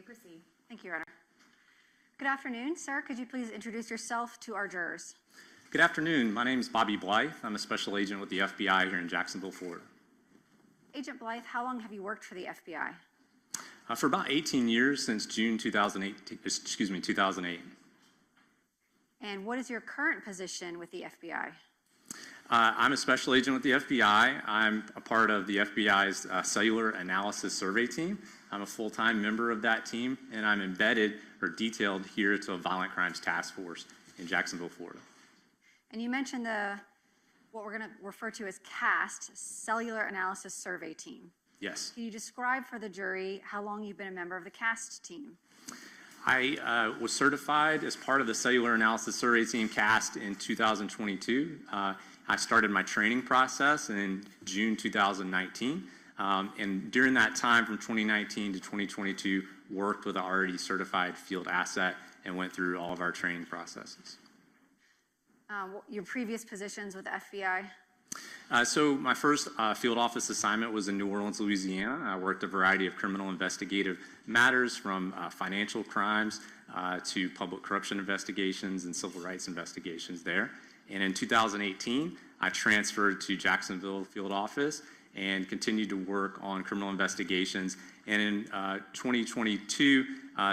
proceed. Thank you, Your Honor. Good afternoon, sir. Could you please introduce yourself to our jurors? Good afternoon. My name is Bobby Blythe. I'm a special agent with the FBI here in Jacksonville, Florida. Agent Blythe, how long have you worked for the FBI? For about 18 years, since June 2008. And what is your current position with the FBI? I'm a special agent with the FBI. I'm a part of the FBI's cellular analysis survey team. I'm a full-time member of that team, and I'm embedded or detailed here to a violent crimes task force in Jacksonville, Florida. And you mentioned what we're going to refer to as CAST, Cellular Analysis Survey Team. Yes. Can you describe for the jury how long you've been a member of the CAST team? I was certified as part of the Cellular Analysis Survey Team CAST in 2022. I started my training process in June 2019. And during that time, from 2019 to 2022, worked with an already certified field asset and went through all of our training processes. Your previous positions with the FBI? So my first field office assignment was in New Orleans, Louisiana. I worked a variety of criminal investigative matters, from financial crimes to public corruption investigations and civil rights investigations there. And in 2018, I transferred to Jacksonville field office and continued to work on criminal investigations. And in 2022,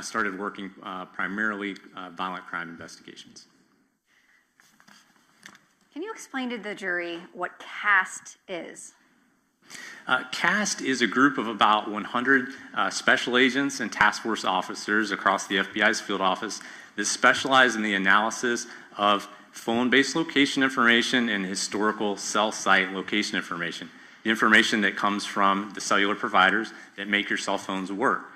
started working primarily violent crime investigations. Can you explain to the jury what CAST is? CAST is a group of about 100 special agents and task force officers across the FBI's field office that specialize in the analysis of phone-based location information and historical cell site location information, the information that comes from the cellular providers that make your cell phones work.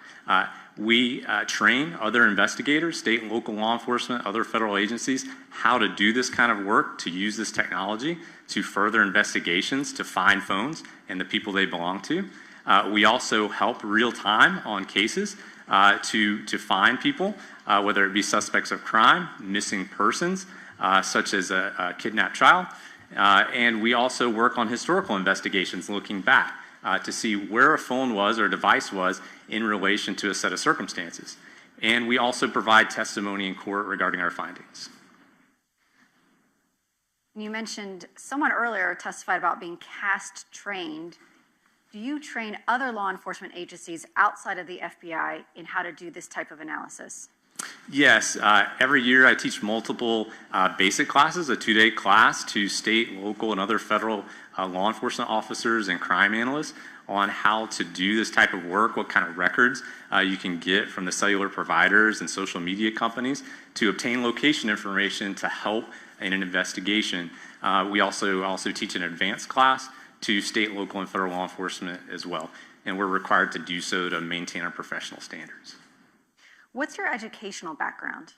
We train other investigators, state and local law enforcement, other federal agencies, how to do this kind of work, to use this technology to further investigations, to find phones and the people they belong to. We also help real time on cases to find people, whether it be suspects of crime, missing persons, such as a kidnapped child. And we also work on historical investigations, looking back to see where a phone was or device was in relation to a set of circumstances. And we also provide testimony in court regarding our findings. You mentioned someone earlier testified about being CAST trained. Do you train other law enforcement agencies outside of the FBI in how to do this type of analysis? Yes, every year I teach multiple basic classes, a 2-day class to state, local, and other federal law enforcement officers and crime analysts on how to do this type of work, what kind of records you can get from the cellular providers and social media companies to obtain location information to help in an investigation. We also teach an advanced class to state, local, and federal law enforcement as well, and we're required to do so to maintain our professional standards. What's your educational background?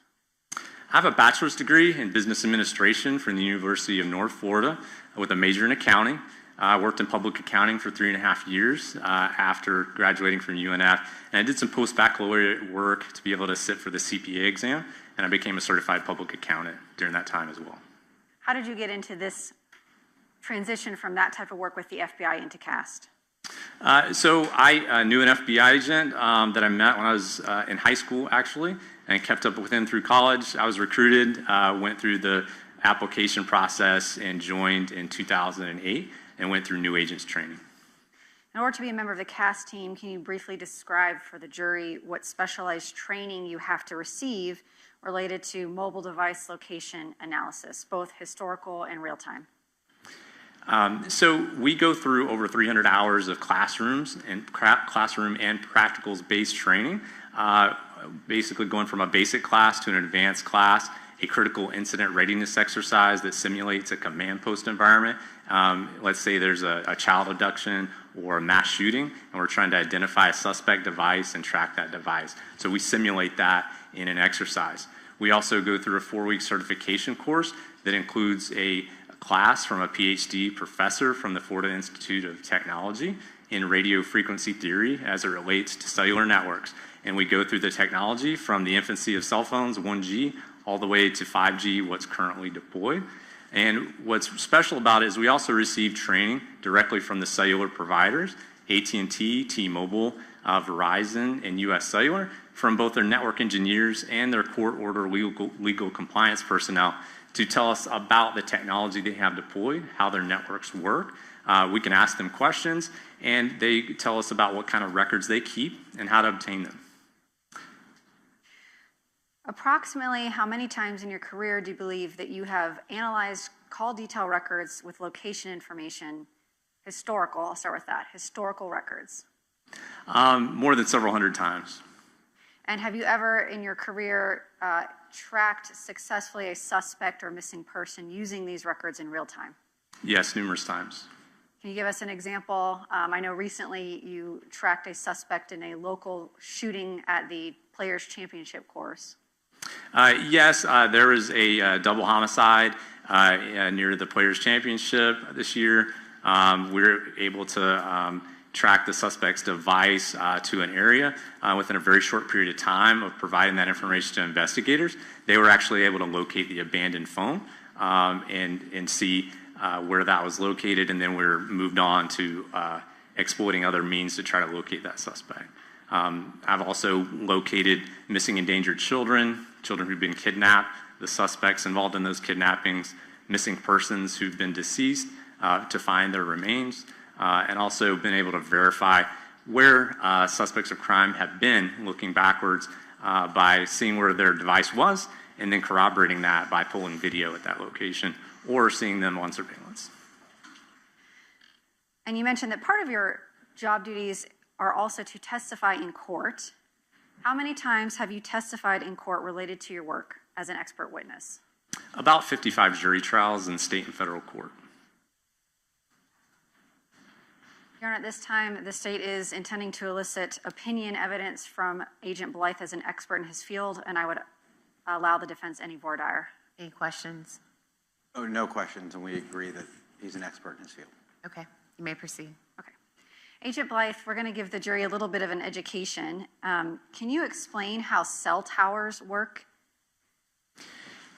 I have a bachelor's degree in business administration from the University of North Florida with a major in accounting. I worked in public accounting for 3.5 years after graduating from UNF, and I did some post-baccalaureate work to be able to sit for the CPA exam, and I became a certified public accountant during that time as well. How did you get into this transition from that type of work with the FBI into CAST? So I knew an FBI agent that I met when I was in high school, actually, and kept up with him through college. I was recruited, went through the application process, and joined in 2008, and went through new agents training. In order to be a member of the CAST team, can you briefly describe for the jury what specialized training you have to receive related to mobile device location analysis, both historical and real-time? So we go through over 300 hours of classroom and practicals-based training, basically going from a basic class to an advanced class, a critical incident readiness exercise that simulates a command post environment. Let's say there's a child abduction or a mass shooting, and we're trying to identify a suspect device and track that device. So we simulate that in an exercise. We also go through a 4-week certification course that includes a class from a PhD professor from the Florida Institute of Technology in radio frequency theory as it relates to cellular networks. And we go through the technology from the infancy of cell phones, 1G, all the way to 5G, what's currently deployed. And what's special about it is we also receive training directly from the cellular providers AT&T, T-Mobile, Verizon, and US Cellular from both their network engineers and their court-order legal compliance personnel to tell us about the technology they have deployed, how their networks work. We can ask them questions, and they tell us about what kind of records they keep and how to obtain them. Approximately how many times in your career do you believe that you have analyzed call detail records with location information, historical, I'll start with that, historical records? More than several hundred times. And have you ever in your career tracked successfully a suspect or missing person using these records in real time? Yes, numerous times. Can you give us an example? I know recently you tracked a suspect in a local shooting at the Players' Championship course. Yes, there was a double homicide near the Players' Championship this year. We were able to track the suspect's device to an area within a very short period of time of providing that information to investigators. They were actually able to locate the abandoned phone and see where that was located, and then we were moved on to exploiting other means to try to locate that suspect. I've also located missing endangered children, children who've been kidnapped, the suspects involved in those kidnappings, missing persons who've been deceased to find their remains, and also been able to verify where suspects of crime have been looking backwards by seeing where their device was and then corroborating that by pulling video at that location or seeing them on surveillance. And you mentioned that part of your job duties are also to testify in court. How many times have you testified in court related to your work as an expert witness? About 55 jury trials in state and federal court. Your Honor, at this time, the state is intending to elicit opinion evidence from Agent Blythe as an expert in his field, and I would allow the defense any voir dire. Any questions? Oh, no questions, and we agree that he's an expert in his field. Okay, you may proceed. Okay. Agent Blythe, we're going to give the jury a little bit of an education. Can you explain how cell towers work?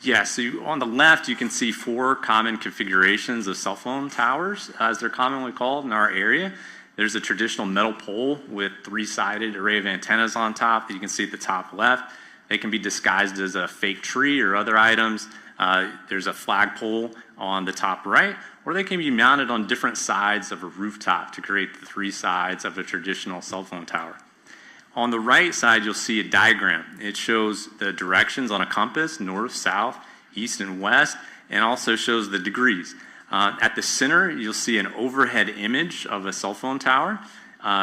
Yes, so on the left, you can see 4 common configurations of cell phone towers, as they're commonly called in our area. There's a traditional metal pole with 3-sided array of antennas on top that you can see at the top left. They can be disguised as a fake tree or other items. There's a flagpole on the top right, or they can be mounted on different sides of a rooftop to create the 3 sides of a traditional cell phone tower. On the right side, you'll see a diagram. It shows the directions on a compass, north, south, east, and west, and also shows the degrees. At the center, you'll see an overhead image of a cell phone tower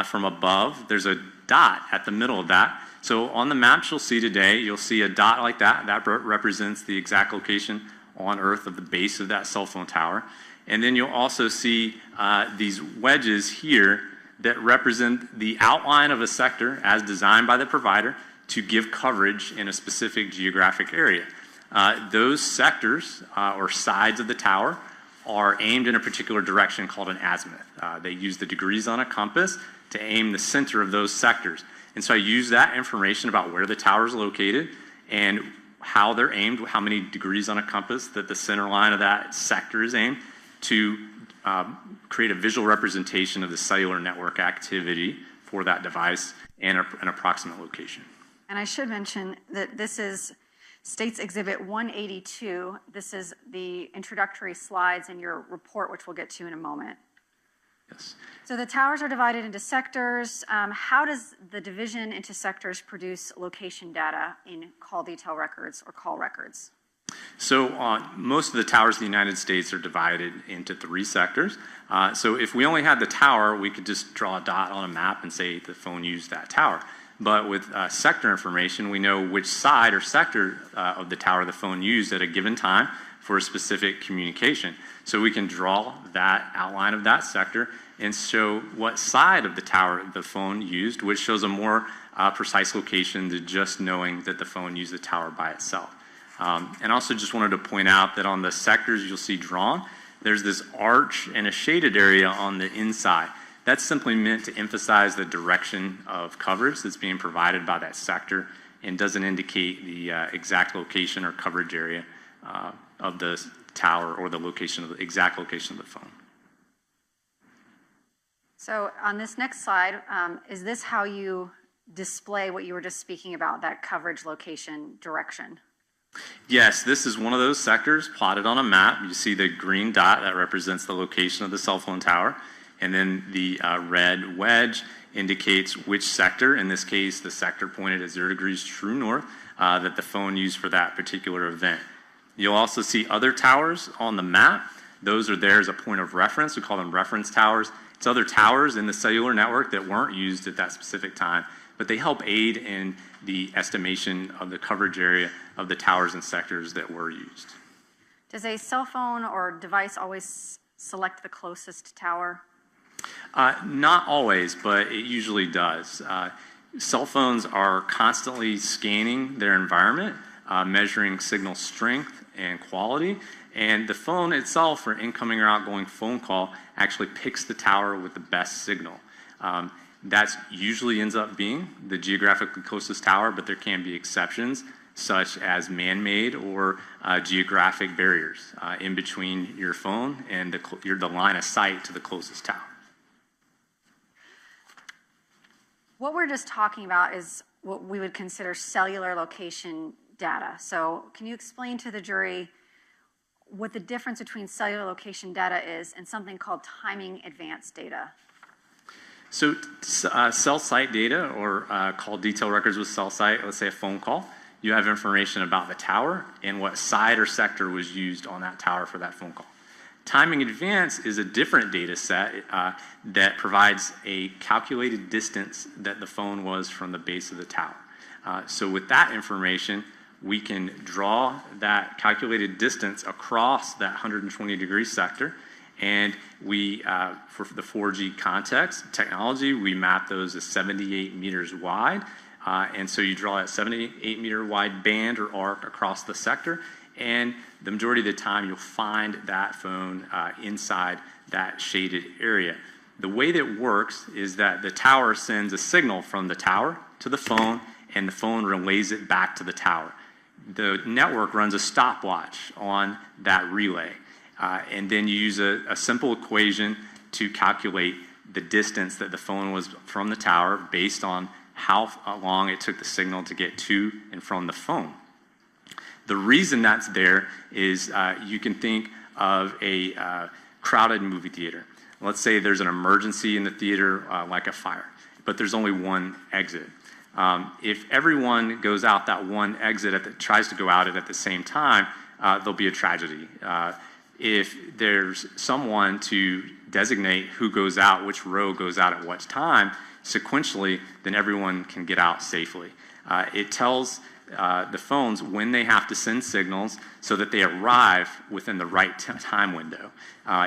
from above. There's a dot at the middle of that. So on the maps you'll see today, you'll see a dot like that. That represents the exact location on Earth of the base of that cell phone tower. And then you'll also see these wedges here that represent the outline of a sector as designed by the provider to give coverage in a specific geographic area. Those sectors or sides of the tower are aimed in a particular direction called an azimuth. They use the degrees on a compass to aim the center of those sectors. And so I use that information about where the tower is located and how they're aimed, how many degrees on a compass that the center line of that sector is aimed, to create a visual representation of the cellular network activity for that device and an approximate location. And I should mention that this is State's Exhibit 182. This is the introductory slides in your report, which we'll get to in a moment. Yes. So the towers are divided into sectors. How does the division into sectors produce location data in call detail records or call records? So most of the towers in the United States are divided into 3 sectors. So if we only had the tower, we could just draw a dot on a map and say the phone used that tower. But with sector information, we know which side or sector of the tower the phone used at a given time for a specific communication. So we can draw that outline of that sector and show what side of the tower the phone used, which shows a more precise location than just knowing that the phone used the tower by itself. And also just wanted to point out that on the sectors you'll see drawn, there's this arch and a shaded area on the inside. That's simply meant to emphasize the direction of coverage that's being provided by that sector and doesn't indicate the exact location or coverage area of the tower or the exact location of the phone. So on this next slide, is this how you display what you were just speaking about, that coverage, location, direction? Yes, this is one of those sectors plotted on a map. You see the green dot that represents the location of the cell phone tower, and then the red wedge indicates which sector, in this case the sector pointed at 0 degrees true north, that the phone used for that particular event. You'll also see other towers on the map. Those are there as a point of reference. We call them reference towers. It's other towers in the cellular network that weren't used at that specific time, but they help aid in the estimation of the coverage area of the towers and sectors that were used. Does a cell phone or device always select the closest tower? Not always, but it usually does. Cell phones are constantly scanning their environment, measuring signal strength and quality, and the phone itself for incoming or outgoing phone call actually picks the tower with the best signal. That usually ends up being the geographically closest tower, but there can be exceptions, such as man-made or geographic barriers in between your phone and the line of sight to the closest tower. What we're just talking about is what we would consider cellular location data. So can you explain to the jury what the difference between cellular location data is and something called timing advance data? So cell site data, or call detail records with cell site, let's say a phone call, you have information about the tower and what side or sector was used on that tower for that phone call. Timing advance is a different data set that provides a calculated distance that the phone was from the base of the tower. So with that information, we can draw that calculated distance across that 120-degree sector, and we, for the 4G context technology, we map those as 78 meters wide, and so you draw that 78-meter wide band or arc across the sector, and the majority of the time you'll find that phone inside that shaded area. The way that it works is that the tower sends a signal from the tower to the phone, and the phone relays it back to the tower. The network runs a stopwatch on that relay, and then you use a simple equation to calculate the distance that the phone was from the tower based on how long it took the signal to get to and from the phone. The reason that's there is you can think of a crowded movie theater. Let's say there's an emergency in the theater, like a fire, but there's only one exit. If everyone goes out that one exit, tries to go out at the same time, there'll be a tragedy. If there's someone to designate who goes out, which row goes out at what time, sequentially, then everyone can get out safely. It tells the phones when they have to send signals so that they arrive within the right time window.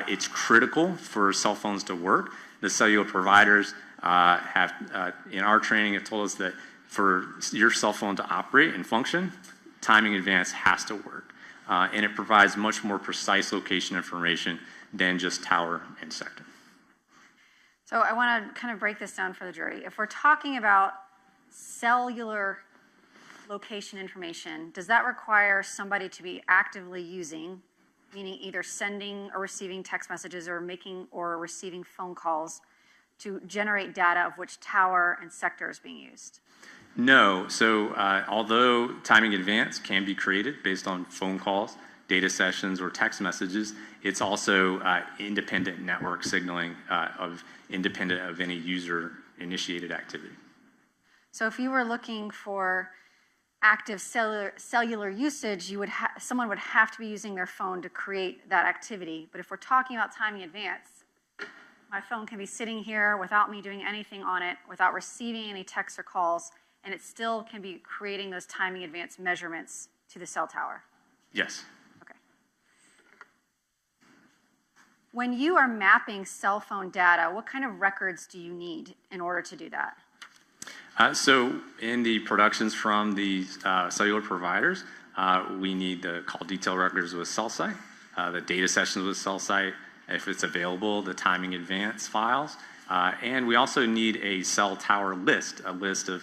It's critical for cell phones to work. The cellular providers have, in our training, have told us that for your cell phone to operate and function, timing advance has to work. And it provides much more precise location information than just tower and sector. So I want to kind of break this down for the jury. If we're talking about cellular location information, does that require somebody to be actively using, meaning either sending or receiving text messages or making or receiving phone calls to generate data of which tower and sector is being used? No. So although timing advance can be created based on phone calls, data sessions, or text messages, it's also independent network signaling independent of any user-initiated activity. So if you were looking for active cellular usage, someone would have to be using their phone to create that activity. But if we're talking about timing advance, my phone can be sitting here without me doing anything on it, without receiving any texts or calls, and it still can be creating those timing advance measurements to the cell tower. Yes. Okay. When you are mapping cell phone data, what kind of records do you need in order to do that? So in the productions from the cellular providers, we need the call detail records with cell site, the data sessions with cell site, if it's available, the timing advance files, and we also need a cell tower list, a list of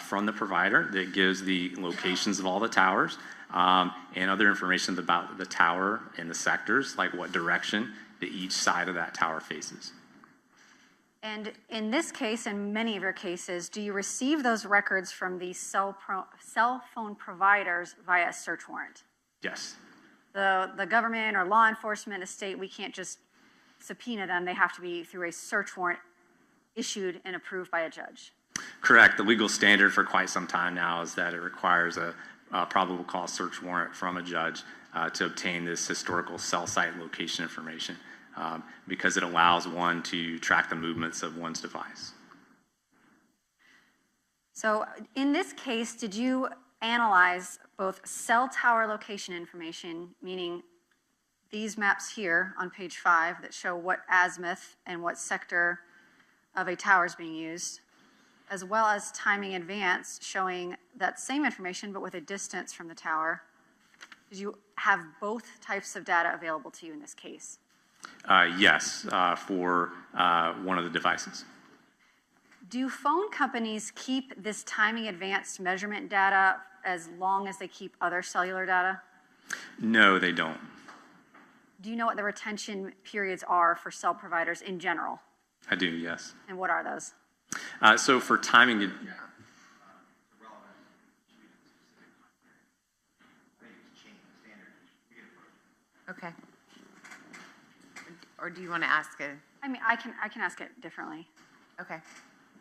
from the provider that gives the locations of all the towers and other information about the tower and the sectors, like what direction that each side of that tower faces. And in this case, and many of your cases, do you receive those records from the cell phone providers via a search warrant? Yes. The government or law enforcement, a state, we can't just subpoena them. They have to be through a search warrant issued and approved by a judge. Correct. The legal standard for quite some time now is that it requires a probable cause search warrant from a judge to obtain this historical cell site location information because it allows one to track the movements of one's device. So in this case, did you analyze both cell tower location information, meaning these maps here on page 5 that show what azimuth and what sector of a tower is being used, as well as timing advance showing that same information but with a distance from the tower? Did you have both types of data available to you in this case? Yes, for one of the devices. Do phone companies keep this timing advanced measurement data as long as they keep other cellular data? No, they don't. Do you know what the retention periods are for cell providers in general? I do, yes. And what are those? So for timing, Okay. Or do you want to ask a, I mean, I can ask it differently. okay.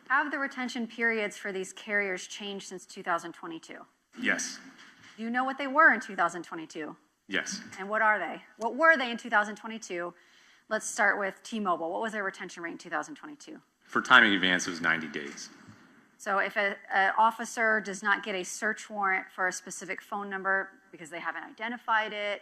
Have the retention periods for these carriers changed since 2022? yes, Do you know what they were in 2022? yes. And what are they? What were they in 2022? Let's start with T-Mobile. What was their retention rate in 2022? For timing advance, it was 90 days. So if an officer does not get a search warrant for a specific phone number because they haven't identified it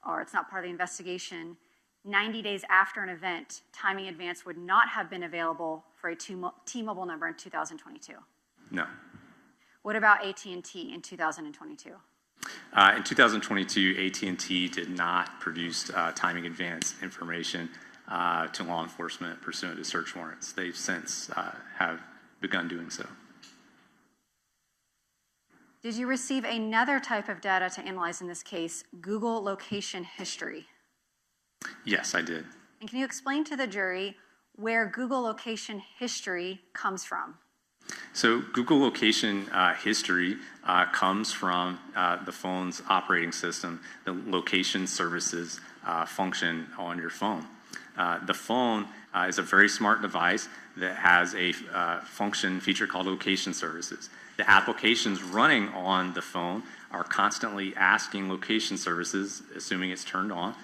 or it's not part of the investigation, 90 days after an event, timing advance would not have been available for a T-Mobile number in 2022. No. What about AT&T in 2022? In 2022, AT&T did not produce timing advance information to law enforcement pursuant to search warrants. They've since have begun doing so. Did you receive another type of data to analyze in this case, Google location history? Yes, I did. And can you explain to the jury where Google location history comes from? So Google location history comes from the phone's operating system, the location services function on your phone. The phone is a very smart device that has a function feature called location services. The applications running on the phone are constantly asking location services, assuming it's turned on,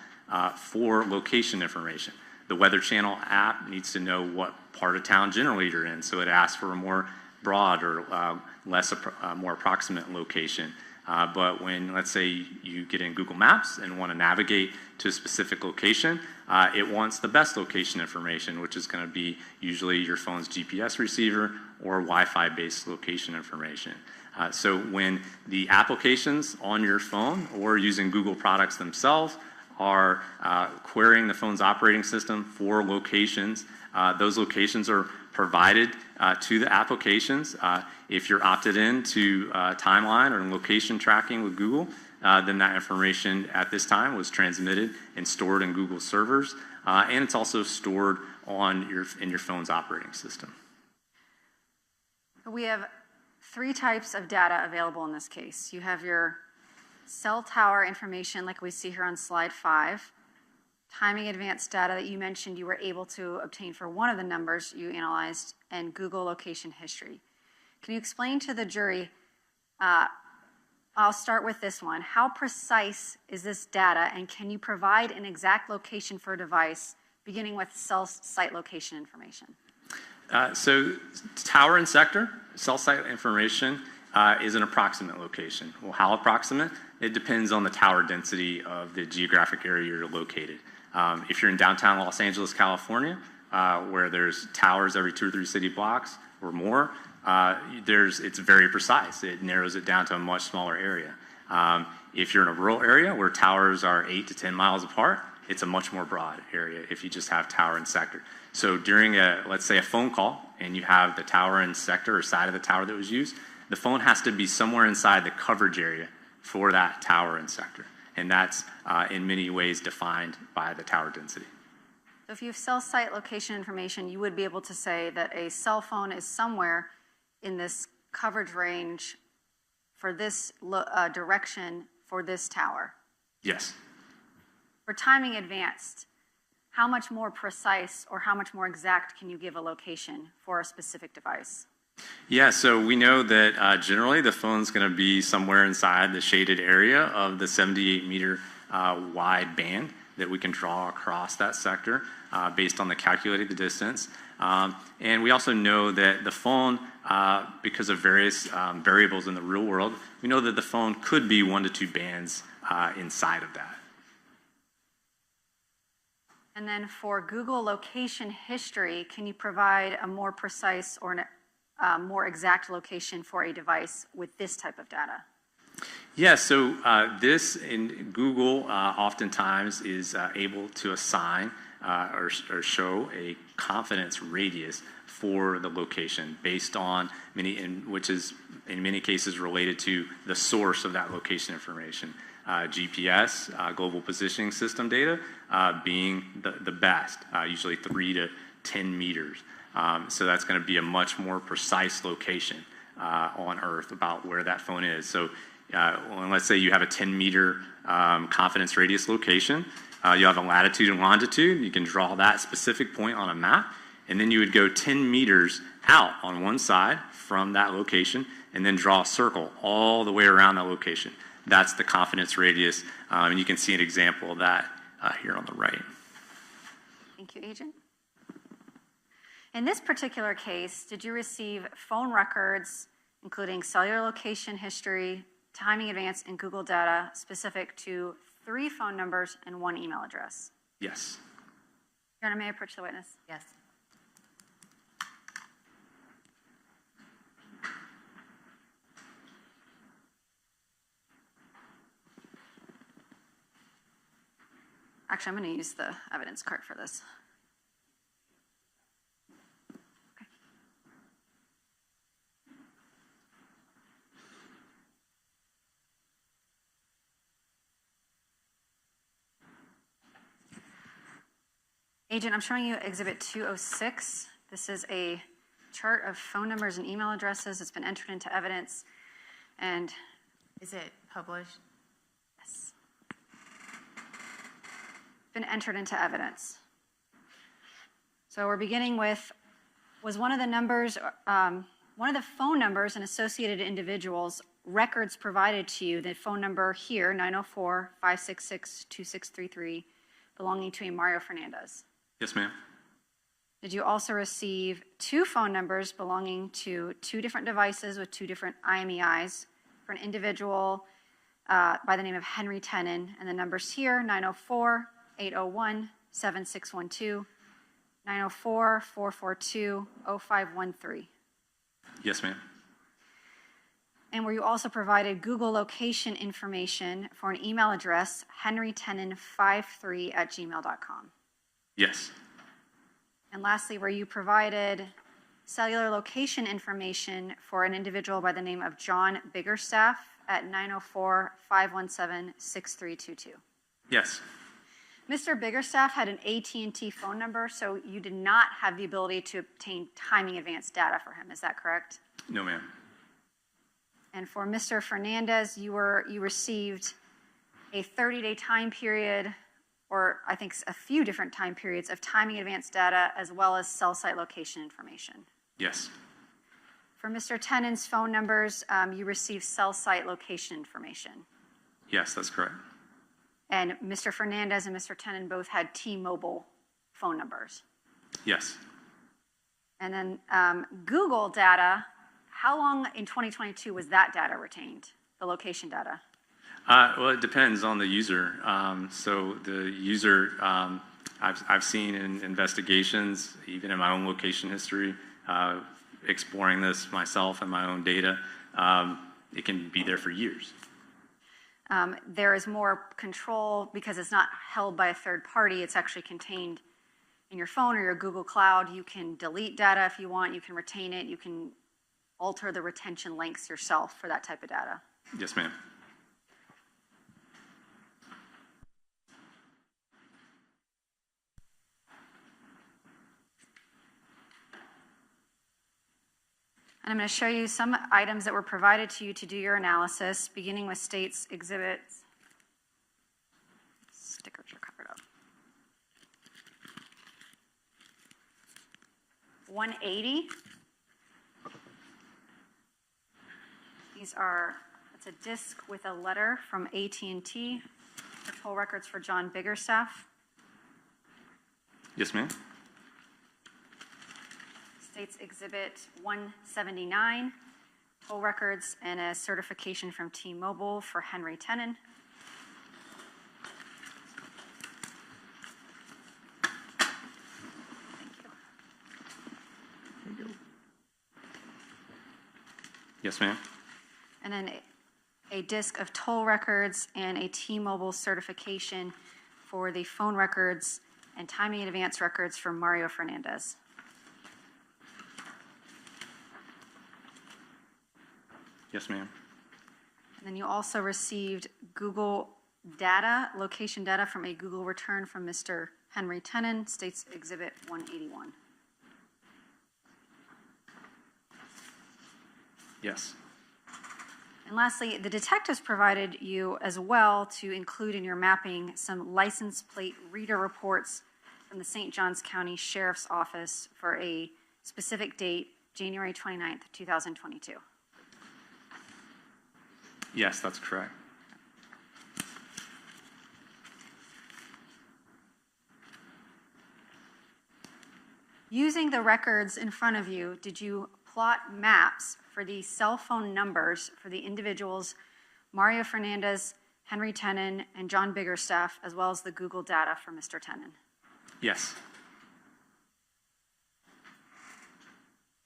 for location information. The Weather Channel app needs to know what part of town generally you're in, so it asks for a more broad or more approximate location. But when, let's say, you get in Google Maps and want to navigate to a specific location, it wants the best location information, which is going to be usually your phone's GPS receiver or Wi-Fi based location information. So when the applications on your phone or using Google products themselves are querying the phone's operating system for locations, those locations are provided to the applications. If you're opted in to timeline or location tracking with Google, then that information at this time was transmitted and stored in Google servers, and it's also stored in your phone's operating system. We have 3 types of data available in this case. You have your cell tower information like we see here on slide 5, timing advanced data that you mentioned you were able to obtain for one of the numbers you analyzed, and Google location history. Can you explain to the jury, I'll start with this one, how precise is this data, and can you provide an exact location for a device beginning with cell site location information? So tower and sector, cell site information is an approximate location. Well, how approximate? It depends on the tower density of the geographic area you're located. If you're in downtown Los Angeles, California, where there's towers every 2 or 3 city blocks or more, it's very precise. It narrows it down to a much smaller area. If you're in a rural area where towers are 8 to 10 miles apart, it's a much more broad area if you just have tower and sector. So during let's say a phone call, and you have the tower and sector or side of the tower that was used, the phone has to be somewhere inside the coverage area for that tower and sector. And that's in many ways defined by the tower density. So if you have cell site location information, you would be able to say that a cell phone is somewhere in this coverage range for this direction for this tower. Yes. For timing advanced, how much more precise or how much more exact can you give a location for a specific device? Yeah, so we know that generally the phone's going to be somewhere inside the shaded area of the 78-meter wide band that we can draw across that sector based on the calculated distance. And we also know that the phone, because of various variables in the real world, we know that the phone could be 1 to 2 bands inside of that. And then for Google location history, can you provide a more precise or more exact location for a device with this type of data? Yeah, so this in Google oftentimes is able to assign or show a confidence radius for the location based on which is in many cases related to the source of that location information. GPS, global positioning system data, being the best, usually 3 to 10 meters. So that's going to be a much more precise location on Earth about where that phone is. So let's say you have a 10-meter confidence radius location. You have a latitude and longitude. You can draw that specific point on a map, and then you would go 10 meters out on one side from that location, and then draw a circle all the way around that location. That's the confidence radius, and you can see an example of that here on the right. Thank you, Agent. In this particular case, did you receive phone records, including cellular location history, timing advance, and Google data specific to 3 phone numbers and 1 email address? Yes. Your Honor, may I approach the witness? Yes. Actually, I'm going to use the evidence card for this. Okay. Agent, I'm showing you Exhibit 206. This is a chart of phone numbers and email addresses. It's been entered into evidence. And Is it published? yes, been entered into evidence. So we're beginning with, was one of the numbers, one of the phone numbers and associated individuals records provided to you, the phone number here, 904-566-2633, belonging to a Mario Fernandez? Yes, ma'am. Did you also receive 2 phone numbers belonging to 2 different devices with 2 different IMEIs for an individual by the name of Henry Tenen, and the numbers here, 904-801-7612, 904-442-0513? Yes, ma'am. And were you also provided Google location information for an email address, henrytenen53@gmail.com? Yes. And lastly, were you provided cellular location information for an individual by the name of John Biggerstaff at 904-517-6322? Yes. Mr. Biggerstaff had an AT&T phone number, so you did not have the ability to obtain timing advanced data for him. Is that correct? No, ma'am. And for Mr. Fernandez, you received a 30-day time period, or I think a few different time periods of timing advanced data, as well as cell site location information. Yes. For Mr. Tenen's phone numbers, you received cell site location information. Yes, that's correct. And Mr. Fernandez and Mr. Tenen both had T-Mobile phone numbers. Yes. And then Google data, how long in 2022 was that data retained, the location data? Well, it depends on the user. So the user, I've seen in investigations, even in my own location history, exploring this myself and my own data, it can be there for years. There is more control because it's not held by a third party. It's actually contained in your phone or your Google Cloud. You can delete data if you want. You can retain it. You can alter the retention lengths yourself for that type of data. Yes, ma'am. And I'm going to show you some items that were provided to you to do your analysis, beginning with states exhibits. Stickers are covered up. 180. These are, it's a disc with a letter from AT&T for toll records for John Biggerstaff. Yes, ma'am. States Exhibit 179, toll records and a certification from T-Mobile for Henry Tenen. Thank you. Yes, ma'am. And then a disc of toll records and a T-Mobile certification for the phone records and timing in advance records for Mario Fernandez. Yes, ma'am. And then you also received Google data, location data from a Google return from Mr. Henry Tenen, States Exhibit 181. Yes. And lastly, the detectives provided you as well to include in your mapping some license plate reader reports from the St. Johns County Sheriff's Office for a specific date, January 29th, 2022. Yes, that's correct. Using the records in front of you, did you plot maps for the cell phone numbers for the individuals Mario Fernandez, Henry Tenen, and John Biggerstaff, as well as the Google data for Mr. Tenen? Yes.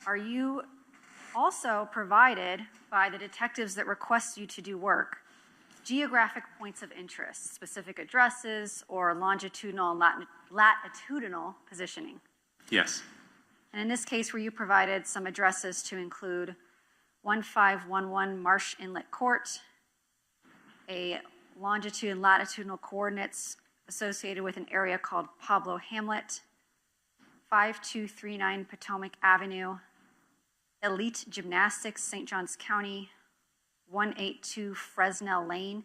Are you also provided by the detectives that request you to do work geographic points of interest, specific addresses, or longitudinal and latitudinal positioning? Yes. And in this case, were you provided some addresses to include 1511 Marsh Inlet Court, a longitude and latitudinal coordinates associated with an area called Pablo Hamlet, 5239 Potomac Avenue, Elite Gymnastics, St. Johns County, 182 Fresnel Lane,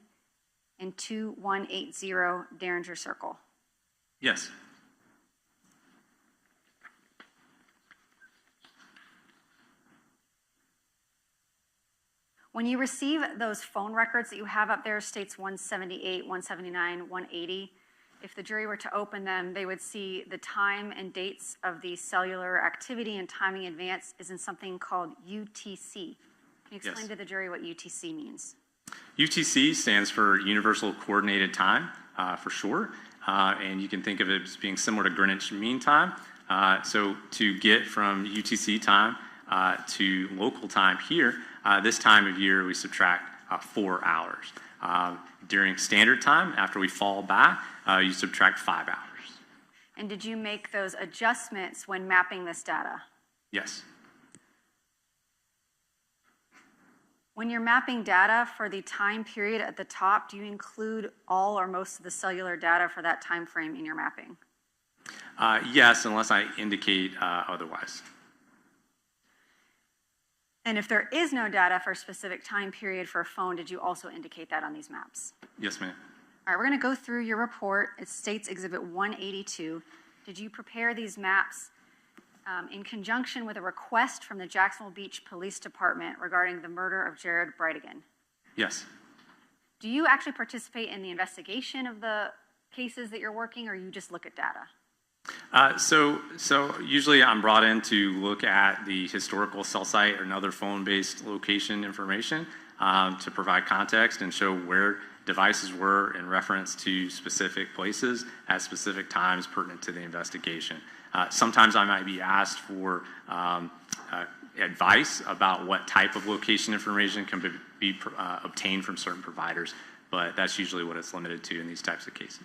and 2180 Derringer Circle? Yes. When you receive those phone records that you have up there, states 178, 179, 180, if the jury were to open them, they would see the time and dates of the cellular activity and timing advance is in something called UTC. Can you explain to the jury what UTC means? UTC stands for Universal Coordinated Time, for short, and you can think of it as being similar to Greenwich Mean Time. So to get from UTC time to local time here, this time of year we subtract 4 hours. During standard time, after we fall back, you subtract 5 hours. And did you make those adjustments when mapping this data? Yes. When you're mapping data for the time period at the top, do you include all or most of the cellular data for that time frame in your mapping? Yes, unless I indicate otherwise. And if there is no data for a specific time period for a phone, did you also indicate that on these maps? Yes, ma'am. All right, we're going to go through your report. It states Exhibit 182. Did you prepare these maps in conjunction with a request from the Jacksonville Beach Police Department regarding the murder of Jared Bridegan? Yes. Do you actually participate in the investigation of the cases that you're working, or you just look at data? So usually I'm brought in to look at the historical cell site or another phone-based location information to provide context and show where devices were in reference to specific places at specific times pertinent to the investigation. Sometimes I might be asked for advice about what type of location information can be obtained from certain providers, but that's usually what it's limited to in these types of cases.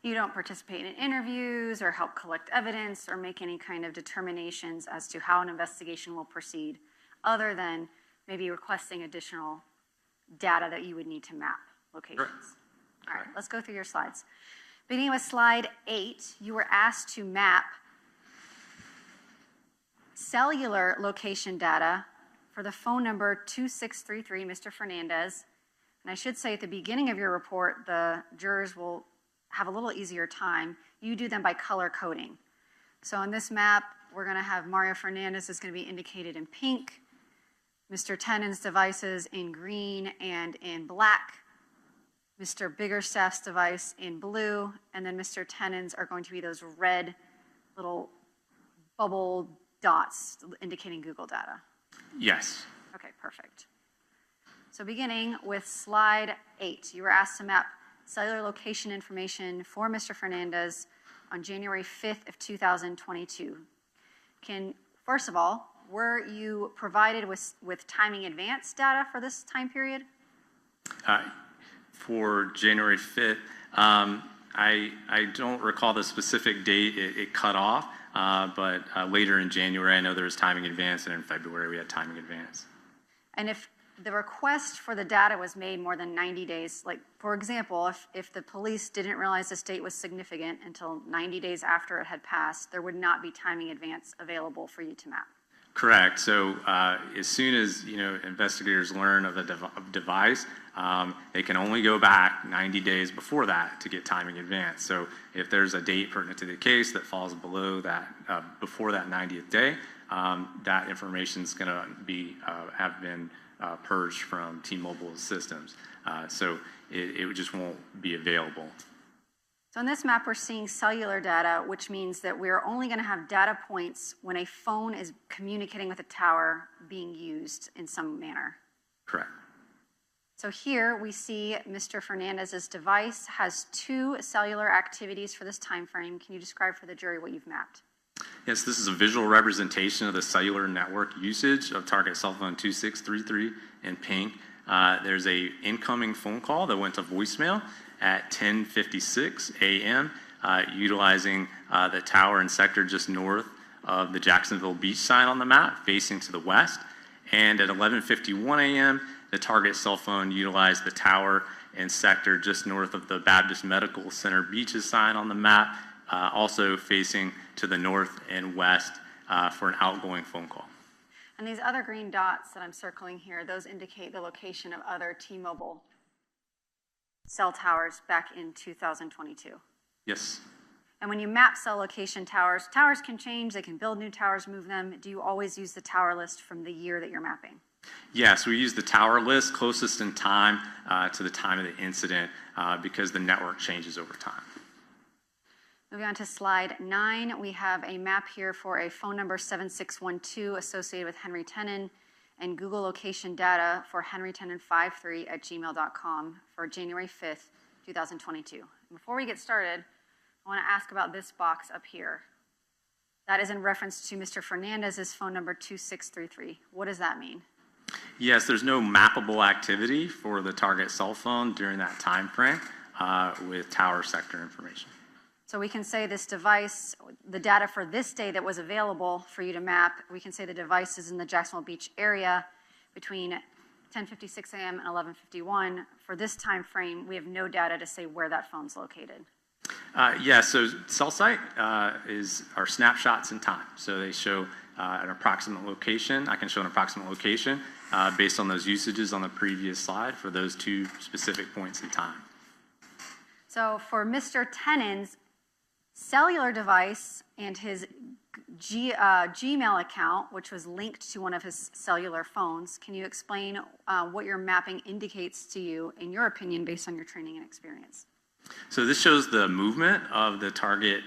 You don't participate in interviews or help collect evidence or make any kind of determinations as to how an investigation will proceed, other than maybe requesting additional data that you would need to map locations. Correct. All right, let's go through your slides. Beginning with slide 8, you were asked to map cellular location data for the phone number 2633, Mr. Fernandez. And I should say at the beginning of your report, the jurors will have a little easier time. You do them by color coding. So on this map, we're going to have Mario Fernandez is going to be indicated in pink, Mr. Tennant's devices in green and in black, Mr. Biggerstaff's device in blue, and then Mr. Tennant's are going to be those red little bubble dots indicating Google data. Yes. Okay, perfect. So beginning with slide 8, you were asked to map cellular location information for Mr. Fernandez on January 5th of 2022. First of all, were you provided with timing advance data for this time period? For January 5th, I don't recall the specific date it cut off, but later in January, I know there was timing advance, and in February, we had timing advance. And if the request for the data was made more than 90 days, like, for example, if the police didn't realize this date was significant until 90 days after it had passed, there would not be timing advance available for you to map. Correct. So as soon as investigators learn of a device, they can only go back 90 days before that to get timing advance. So if there's a date pertinent to the case that falls below that, before that 90th day, that information is going to be have been purged from T-Mobile's systems. So it just won't be available. So in this map, we're seeing cellular data, which means that we're only going to have data points when a phone is communicating with a tower being used in some manner. Correct. So here we see Mr. Fernandez's device has 2 cellular activities for this time frame. Can you describe for the jury what you've mapped? Yes, this is a visual representation of the cellular network usage of target cell phone 2633 in pink. There's a incoming phone call that went to voicemail at 10:56 a.m. Utilizing the tower and sector just north of the Jacksonville Beach sign on the map, facing to the west. And at 11:51 a.m., the target cell phone utilized the tower and sector just north of the Baptist Medical Center Beaches sign on the map, also facing to the north and west for an outgoing phone call. And these other green dots that I'm circling here, those indicate the location of other T-Mobile cell towers back in 2022. Yes. And when you map cell location towers, towers can change, they can build new towers, move them. Do you always use the tower list from the year that you're mapping? Yes, we use the tower list closest in time to the time of the incident because the network changes over time. Moving on to slide 9, we have a map here for a phone number 7612 associated with Henry Tenen and Google location data for henrytenen53@gmail.com for January 5th, 2022. And before we get started, I want to ask about this box up here. That is in reference to Mr. Fernandez's phone number 2633. What does that mean? Yes, there's no mappable activity for the target cell phone during that time frame with tower sector information. So we can say this device, the data for this day that was available for you to map, we can say the device is in the Jacksonville Beach area between 10:56 a.m. and 11:51. For this time frame, we have no data to say where that phone's located. Yes, so cell site are snapshots in time. So they show an approximate location. I can show an approximate location based on those usages on the previous slide for those 2 specific points in time. So for Mr. Tenen's cellular device and his Gmail account, which was linked to one of his cellular phones, can you explain what your mapping indicates to you, in your opinion, based on your training and experience? So this shows the movement of the target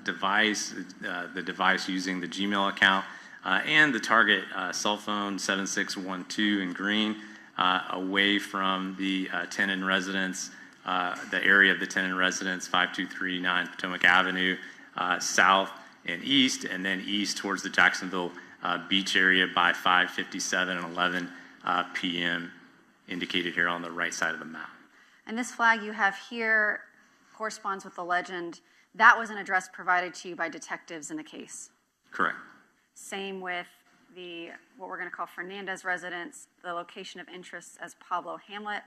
device, the device using the Gmail account, and the target cell phone 7612 in green away from the Tenen residence, the area of the Tenen residence, 5239 Potomac Avenue, south and east, and then east towards the Jacksonville Beach area by 5:57 and 11 p.m. indicated here on the right side of the map. And this flag you have here corresponds with the legend. That was an address provided to you by detectives in the case. Correct. Same with what we're going to call Fernandez residence, the location of interest as Pablo Hamlet,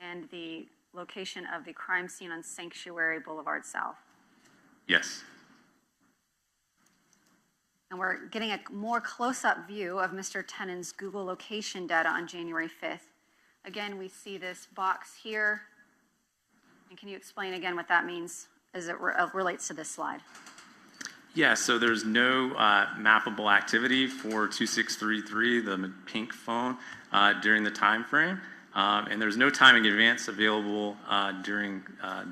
and the location of the crime scene on Sanctuary Boulevard South. Yes. And we're getting a more close-up view of Mr. Tennant's Google location data on January 5th. Again, we see this box here. And can you explain again what that means as it relates to this slide? Yeah, so there's no mappable activity for 2633, the pink phone, during the time frame. And there's no timing advance available during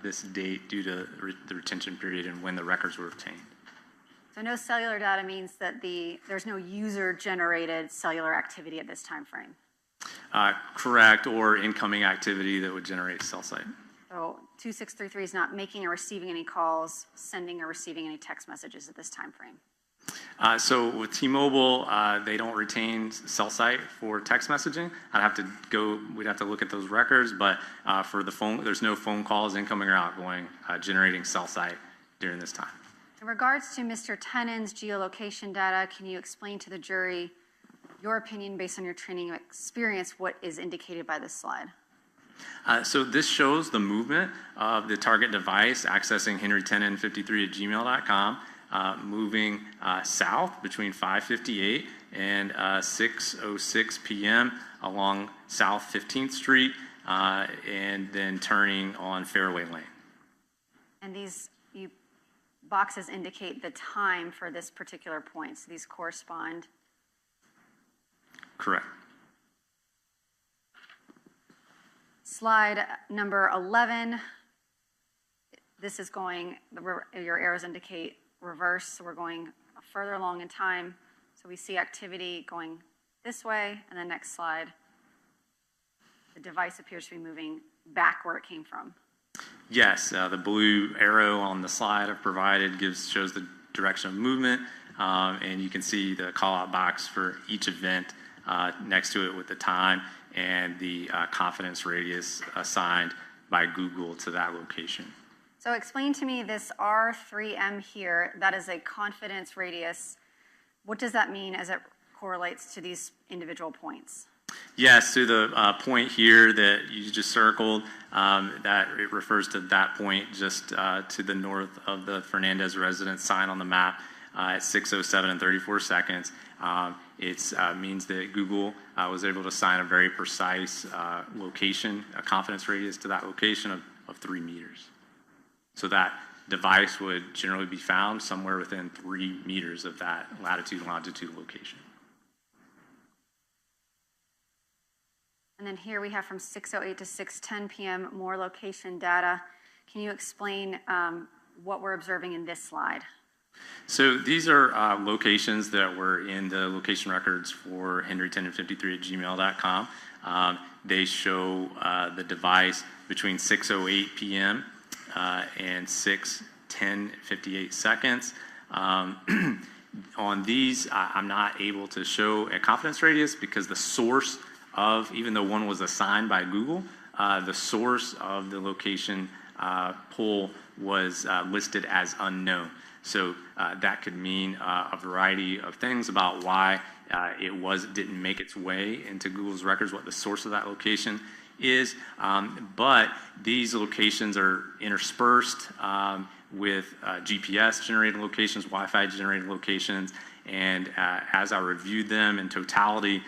this date due to the retention period and when the records were obtained. So no cellular data means that there's no user-generated cellular activity at this time frame. Correct, or incoming activity that would generate cell site. So 2633 is not making or receiving any calls, sending or receiving any text messages at this time frame. So with T-Mobile, they don't retain cell site for text messaging. We'd have to look at those records, but for the phone, there's no phone calls incoming or outgoing generating cell site during this time. In regards to Mr. Tennant's geolocation data, can you explain to the jury your opinion based on your training and experience what is indicated by this slide? So this shows the movement of the target device accessing henrytennant53@gmail.com, moving south between 5:58 and 6:06 p.m. along South 15th Street, and then turning on Fairway Lane. And these boxes indicate the time for this particular point, so these correspond. Correct. Slide number 11, this is going, your arrows indicate reverse, so we're going further along in time. So we see activity going this way, and the next slide, the device appears to be moving back where it came from. Yes, the blue arrow on the slide I've provided shows the direction of movement, and you can see the call-out box for each event next to it with the time and the confidence radius assigned by Google to that location. So explain to me this R3M here, that is a confidence radius. What does that mean as it correlates to these individual points? Yes, so the point here that you just circled, that it refers to that point just to the north of the Fernandez residence sign on the map at 6:07 and 34 seconds. It means that Google was able to assign a very precise location, a confidence radius to that location of 3 meters. So that device would generally be found somewhere within 3 meters of that latitude and longitude location. And then here we have from 6:08 to 6:10 p.m. more location data. Can you explain what we're observing in this slide? So these are locations that were in the location records for henrytennant53@gmail.com. They show the device between 6:08 p.m. And 6:10:58 seconds. On these, I'm not able to show a confidence radius because the source of, even though one was assigned by Google, the source of the location pull was listed as unknown. So that could mean a variety of things about why it didn't make its way into Google's records, what the source of that location is. But these locations are interspersed with GPS-generated locations, Wi-Fi-generated locations, and as I reviewed them in totality,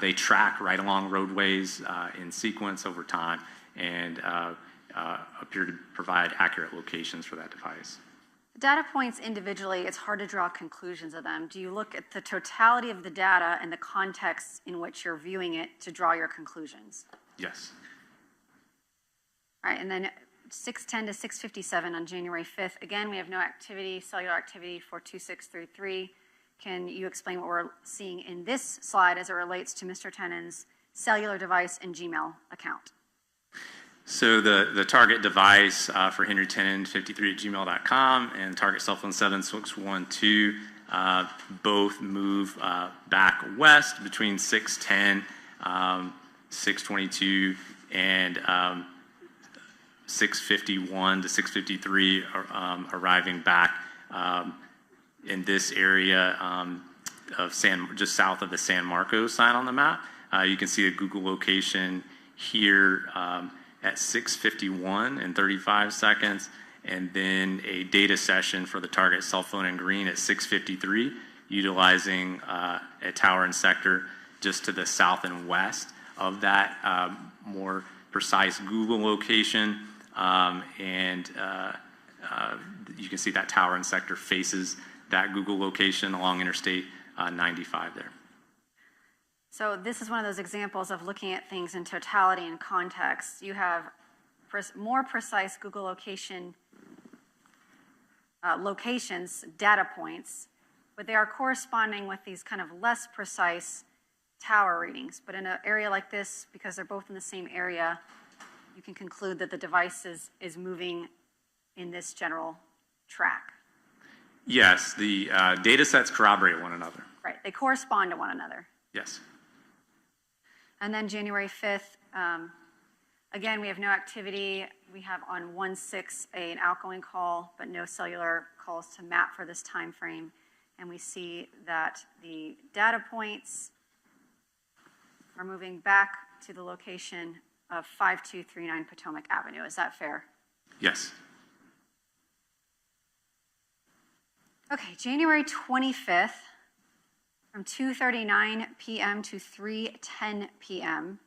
they track right along roadways in sequence over time and appear to provide accurate locations for that device. Data points individually, it's hard to draw conclusions of them. Do you look at the totality of the data and the context in which you're viewing it to draw your conclusions? Yes. All right, and then 6:10 to 6:57 on January 5th. Again, we have no activity, cellular activity for 2633. Can you explain what we're seeing in this slide as it relates to Mr. Tennant's cellular device and Gmail account? So the target device for henrytennant53@gmail.com and target cell phone 7612 both move back west between 6:10, 6:22, and 6:51 to 6:53, arriving back in this area of just south of the San Marcos sign on the map. You can see a Google location here at 6:51 and 35 seconds, and then a data session for the target cell phone in green at 6:53 utilizing a tower and sector just to the south and west of that more precise Google location. You can see that tower and sector faces that Google location along Interstate 95 there. So this is one of those examples of looking at things in totality and context. You have more precise Google locations, data points, but they are corresponding with these kind of less precise tower readings. But in an area like this, because they're both in the same area, you can conclude that the device is moving in this general track. Yes, the data sets corroborate one another. Right, they correspond to one another. Yes. And then January 5th, again, we have no activity. We have on 1/6 an outgoing call, but no cellular calls to map for this time frame. And we see that the data points are moving back to the location of 5239 Potomac Avenue. Is that fair? Yes. Okay, January 25th, from 2:39 p.m. to 3:10 p.m.,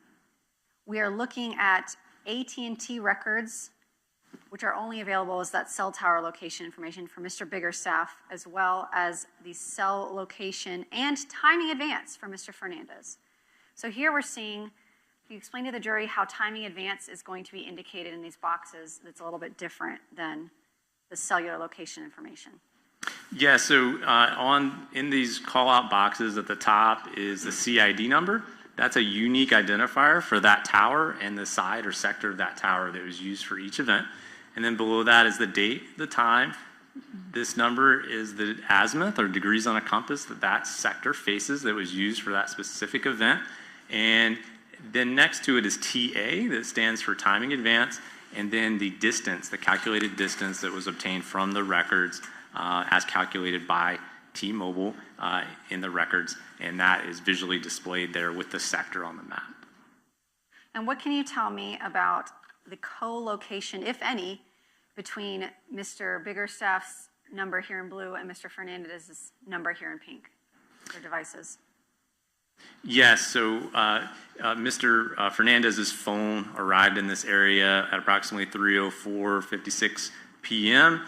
we are looking at AT&T records, which are only available as that cell tower location information for Mr. Biggerstaff, as well as the cell location and timing advance for Mr. Fernandez. So here we're seeing, if you explain to the jury how timing advance is going to be indicated in these boxes, that's a little bit different than the cellular location information. Yeah, so in these call-out boxes at the top is the CID number. That's a unique identifier for that tower and the side or sector of that tower that was used for each event. And then below that is the date, the time. This number is the azimuth or degrees on a compass that that sector faces that was used for that specific event. And then next to it is TA, that stands for timing advance, and then the distance, the calculated distance that was obtained from the records as calculated by T-Mobile in the records, and that is visually displayed there with the sector on the map. And what can you tell me about the co-location, if any, between Mr. Biggerstaff's number here in blue and Mr. Fernandez's number here in pink, their devices? Yes, so Mr. Fernandez's phone arrived in this area at approximately 3:04:56 p.m.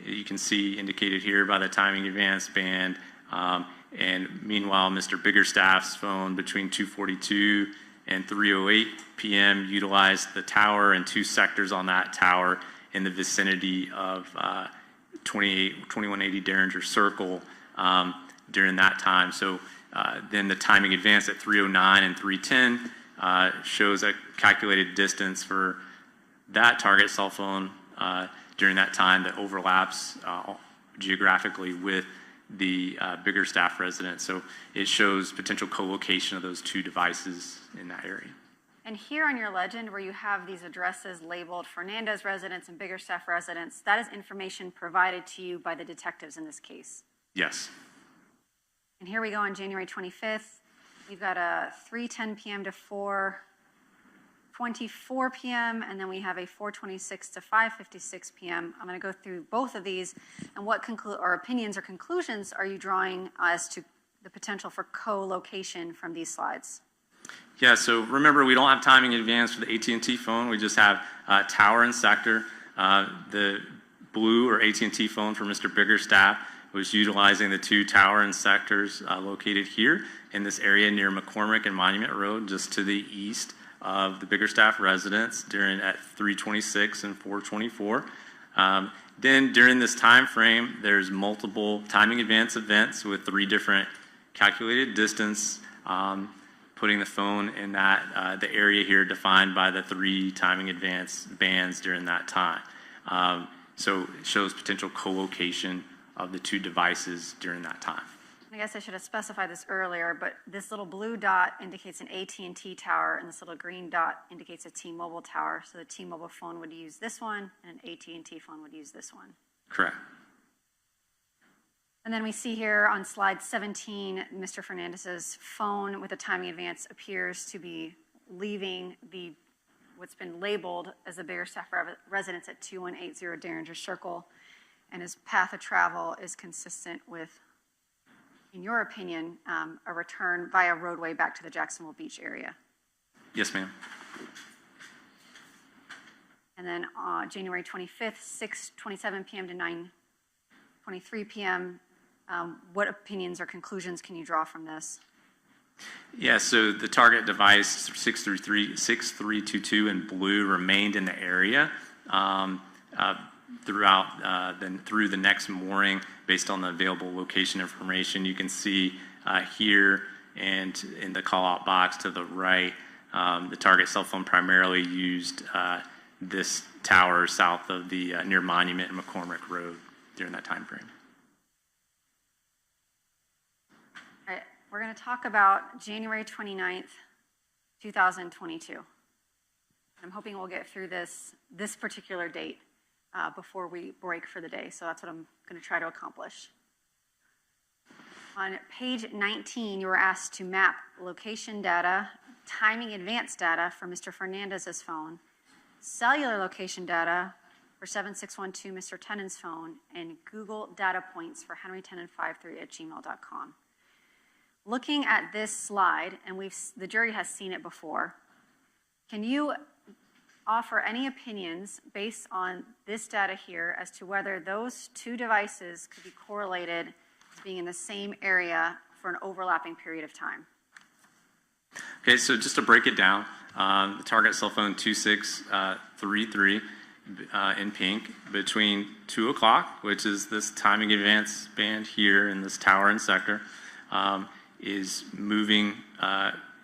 You can see indicated here by the timing advance band. And meanwhile, Mr. Biggerstaff's phone between 2:42 and 3:08 p.m. utilized the tower and two sectors on that tower in the vicinity of 2180 Derringer Circle during that time. So then the timing advance at 3:09 and 3:10 shows a calculated distance for that target cell phone during that time that overlaps geographically with the Biggerstaff residence. So it shows potential co-location of those two devices in that area. And here on your legend, where you have these addresses labeled Fernandez residence and Biggerstaff residence, that is information provided to you by the detectives in this case. Yes. And here we go on January 25th. We've got a 3:10 p.m. to 4:24 p.m., and then we have a 4:26 to 5:56 p.m. I'm going to go through both of these, and what opinions or conclusions are you drawing as to the potential for co-location from these slides? Yeah, so remember, we don't have timing advance for the AT&T phone. We just have tower and sector. The blue or AT&T phone for Mr. Biggerstaff was utilizing the two tower and sectors located here in this area near McCormick and Monument Road, just to the east of the Biggerstaff residence at 3:26 and 4:24. Then during this time frame, there's multiple timing advance events with 3 different calculated distance, putting the phone in the area here defined by the 3 timing advance bands during that time. So it shows potential co-location of the 2 devices during that time. I guess I should have specified this earlier, but this little blue dot indicates an AT&T tower, and this little green dot indicates a T-Mobile tower. So the T-Mobile phone would use this one, and an AT&T phone would use this one. Correct. And then we see here on slide 17, Mr. Fernandez's phone with a timing advance appears to be leaving what's been labeled as the Biggerstaff residence at 2180 Derringer Circle, and his path of travel is consistent with in your opinion, a return via roadway back to the Jacksonville Beach area? Yes, ma'am. And then January 25th, 6:27 p.m. to 9:23 p.m., what opinions or conclusions can you draw from this? Yeah, so the target device 6322 in blue remained in the area throughout through the next mooring based on the available location information. You can see here and in the call-out box to the right, the target cell phone primarily used this tower south of the near Monument and McCormick Road during that time frame. All right, we're going to talk about January 29th, 2022. I'm hoping we'll get through this particular date before we break for the day, so that's what I'm going to try to accomplish. On page 19, you were asked to map location data, timing advance data for Mr. Fernandez's phone, cellular location data for 7612 Mr. Tennant's phone, and Google data points for henrytennant53@gmail.com. Looking at this slide, and the jury has seen it before, can you offer any opinions based on this data here as to whether those two devices could be correlated as being in the same area for an overlapping period of time? Okay, so just to break it down, the target cell phone 2633 in pink between 2 o'clock, which is this timing advance band here in this tower and sector, is moving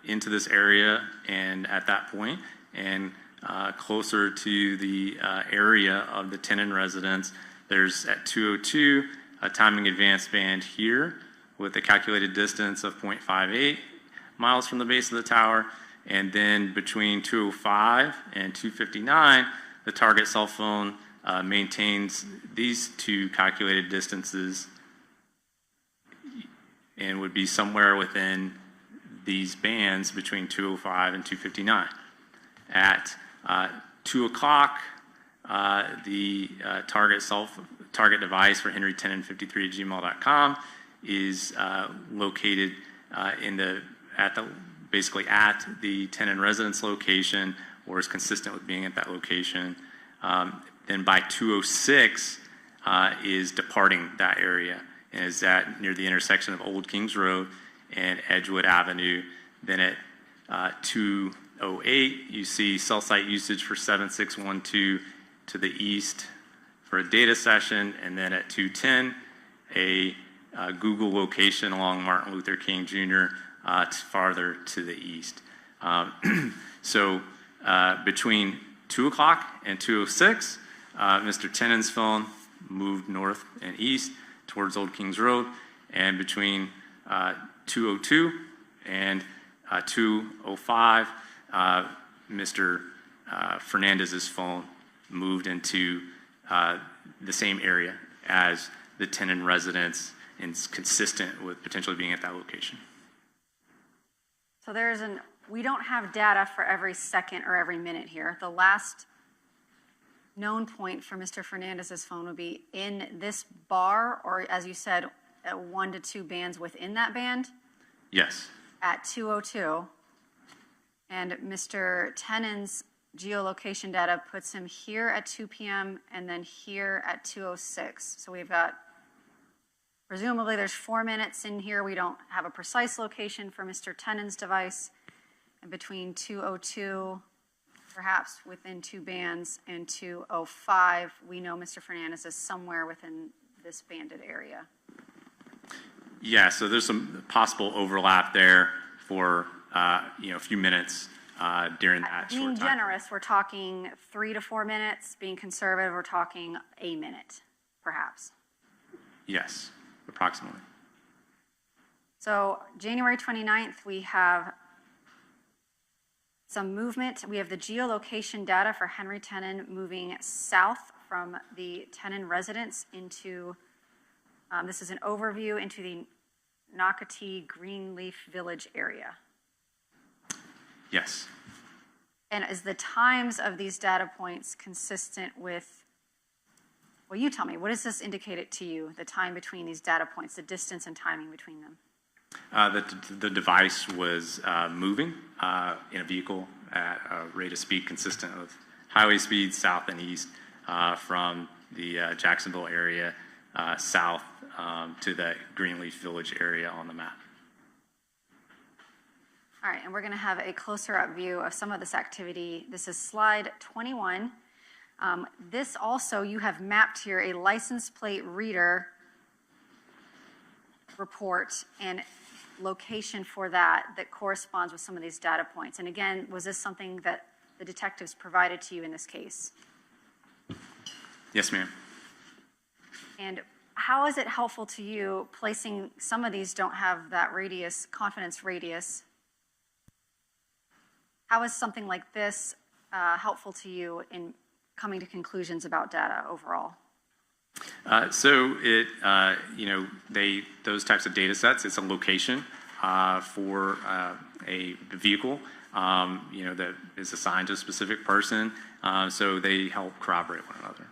into this area and at that point and closer to the area of the Tennant residence. There's at 2:02 a timing advance band here with a calculated distance of 0.58 miles from the base of the tower, and then between 2:05 and 2:59 the target cell phone maintains these two calculated distances and would be somewhere within these bands between 2:05 and 2:59. At 2 o'clock, the target device for henrytennant53@gmail.com is located basically at the Tennant residence location, or is consistent with being at that location. Then by 2:06 is departing that area, and is at near the intersection of Old Kings Road and Edgewood Avenue. Then at 2:08, you see cell site usage for 7612 to the east for a data session, and then at 2:10, a Google location along Martin Luther King Jr. Farther to the east. So between 2 o'clock and 2:06, Mr. Tennant's phone moved north and east towards Old Kings Road, and between 2:02 and 2:05, Mr. Fernandez's phone moved into the same area as the Tennant residence, and it's consistent with potentially being at that location. So we don't have data for every second or every minute here. The last known point for Mr. Fernandez's phone would be in this bar, or as you said, at 1 to 2 bands within that band? Yes. At 2:02. And Mr. Tennant's geolocation data puts him here at 2 p.m. and then here at 2:06. So we've got, presumably there's 4 minutes in here. We don't have a precise location for Mr. Tennant's device. And between 2:02, perhaps within 2 bands, and 2:05, we know Mr. Fernandez is somewhere within this banded area. Yeah, so there's some possible overlap there for a few minutes during that short time. Being generous, we're talking 3 to 4 minutes. Being conservative, we're talking a minute, perhaps. Yes, approximately. So January 29th, we have some movement. We have the geolocation data for Henry Tennant moving south from the Tennant residence into, this is an overview into the Nocatee Greenleaf Village area. Yes. And is the times of these data points consistent with Well, you tell me, what does this indicate it to you, the time between these data points, the distance and timing between them? The device was moving in a vehicle at a rate of speed consistent with highway speeds south and east from the Jacksonville area south to the Greenleaf Village area on the map. All right, and we're going to have a closer up view of some of this activity. This is slide 21. This also, you have mapped here a license plate reader report and location for that corresponds with some of these data points. And again, was this something that the detectives provided to you in this case? Yes, ma'am. And how is it helpful to you placing, some of these don't have that radius, confidence radius. How is something like this helpful to you in coming to conclusions about data overall? So it, those types of data sets, it's a location for a vehicle, that is assigned to a specific person. So they help corroborate one another.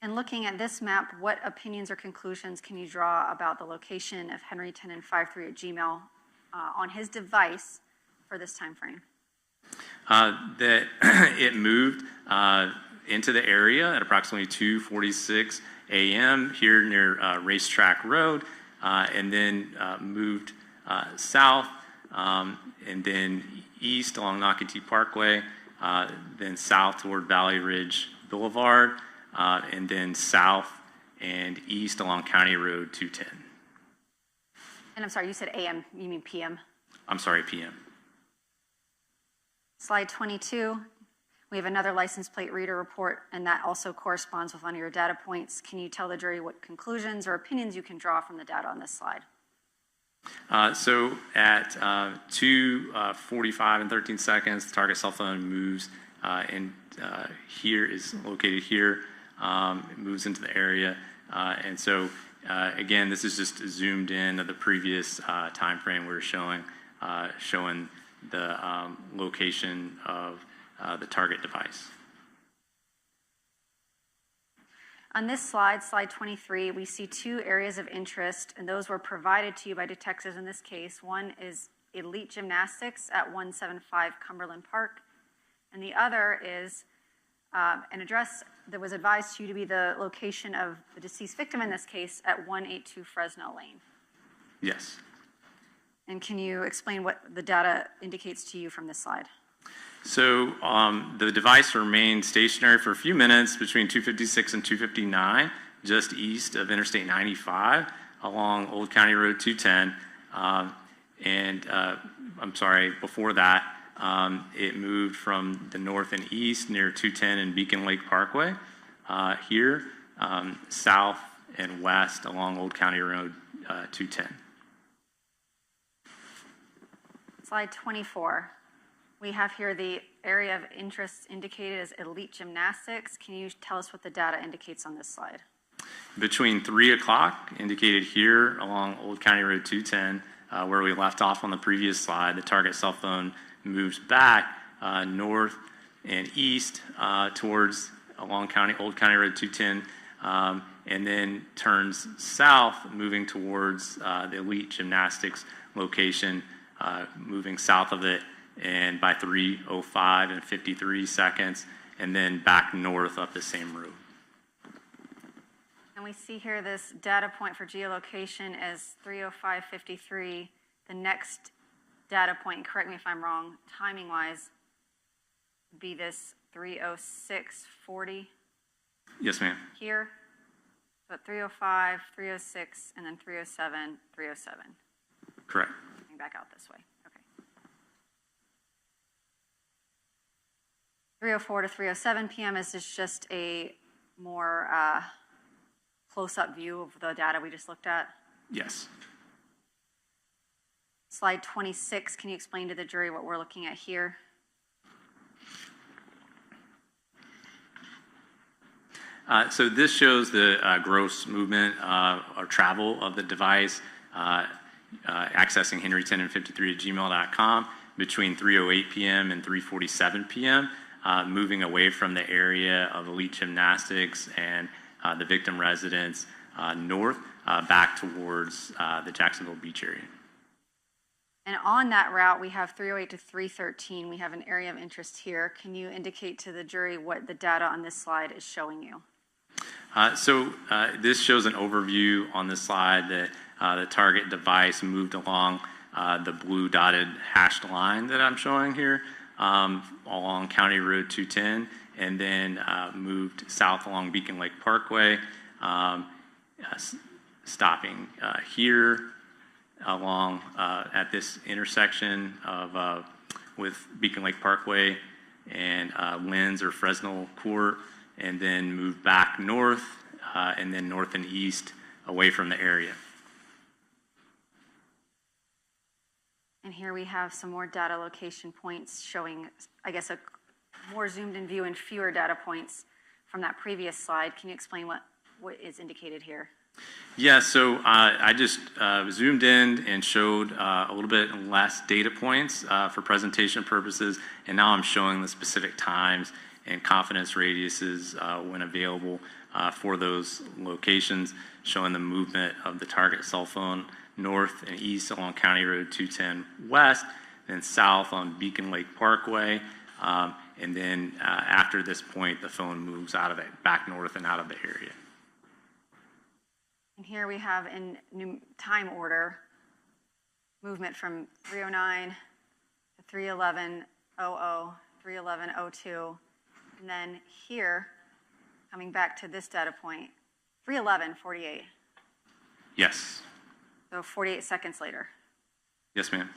And looking at this map, what opinions or conclusions can you draw about the location of Henry Tenen 53 at Gmail on his device for this time frame? That it moved into the area at approximately 2:46 a.m. here near Racetrack Road, and then moved south, and then east along Nocatee Parkway, then south toward Valley Ridge Boulevard, and then south and east along County Road 210. And I'm sorry, you said AM, you mean PM? I'm sorry, PM. Slide 22, we have another license plate reader report, and that also corresponds with one of your data points. Can you tell the jury what conclusions or opinions you can draw from the data on this slide? So at 2:45 and 13 seconds, the target cell phone moves, and here is located here. It moves into the area, and so again, this is just zoomed in of the previous time frame we were showing the location of the target device. On this slide, slide 23, we see two areas of interest, and those were provided to you by detectives in this case. One is Elite Gymnastics at 175 Cumberland Park, and the other is an address that was advised to you to be the location of the deceased victim in this case at 182 Fresno Lane. Yes. And can you explain what the data indicates to you from this slide? So the device remained stationary for a few minutes between 2:56 and 2:59, just east of Interstate 95 along Old County Road 210. I'm sorry, before that, it moved from the north and east near 210 and Beacon Lake Parkway, here, south and west along Old County Road 210. Slide 24. We have here the area of interest indicated as Elite Gymnastics. Can you tell us what the data indicates on this slide? Between 3 o'clock, indicated here along Old County Road 210, where we left off on the previous slide, the target cell phone moves back north and east towards along Old County Road 210, and then turns south, moving towards the Elite Gymnastics location, moving south of it, and by 3:05 and 53 seconds, and then back north up the same road. And we see here this data point for geolocation as 3:05:53. The next data point, correct me if I'm wrong, timing-wise, would be this 3:06:40. Yes, ma'am. Here, so at 3:05, 3:06, and then 3:07, 3:07. Correct. Coming back out this way. Okay. 3:04 to 3:07 p.m. is this just a more close-up view of the data we just looked at? Yes. Slide 26, can you explain to the jury what we're looking at here? So this shows the gross movement or travel of the device accessing henrytenen53@gmail.com between 3:08 p.m. and 3:47 p.m. moving away from the area of elite gymnastics and the victim residence north back towards the Jacksonville Beach area. And on that route, we have 308 to 313. We have an area of interest here. Can you indicate to the jury what the data on this slide is showing you? This shows an overview on the slide that the target device moved along the blue dotted hashed line that I'm showing here along County Road 210, and then moved south along Beacon Lake Parkway, stopping here along at this intersection of with Beacon Lake Parkway and Lynn's or Fresno Court, and then moved back north and then north and east away from the area. And here we have some more data location points showing, I guess, a more zoomed in view and fewer data points from that previous slide. Can you explain what is indicated here? Yeah, so I just zoomed in and showed a little bit less data points for presentation purposes, and now I'm showing the specific times and confidence radiuses when available for those locations, showing the movement of the target cell phone north and east along County Road 210 west, then south on Beacon Lake Parkway, and then after this point, the phone moves out of it, back north and out of the area. And here we have in new time order movement from 309 to 311:00, 311:02, and then here coming back to this data point, 311:48. Yes. So 48 seconds later. Yes, ma'am.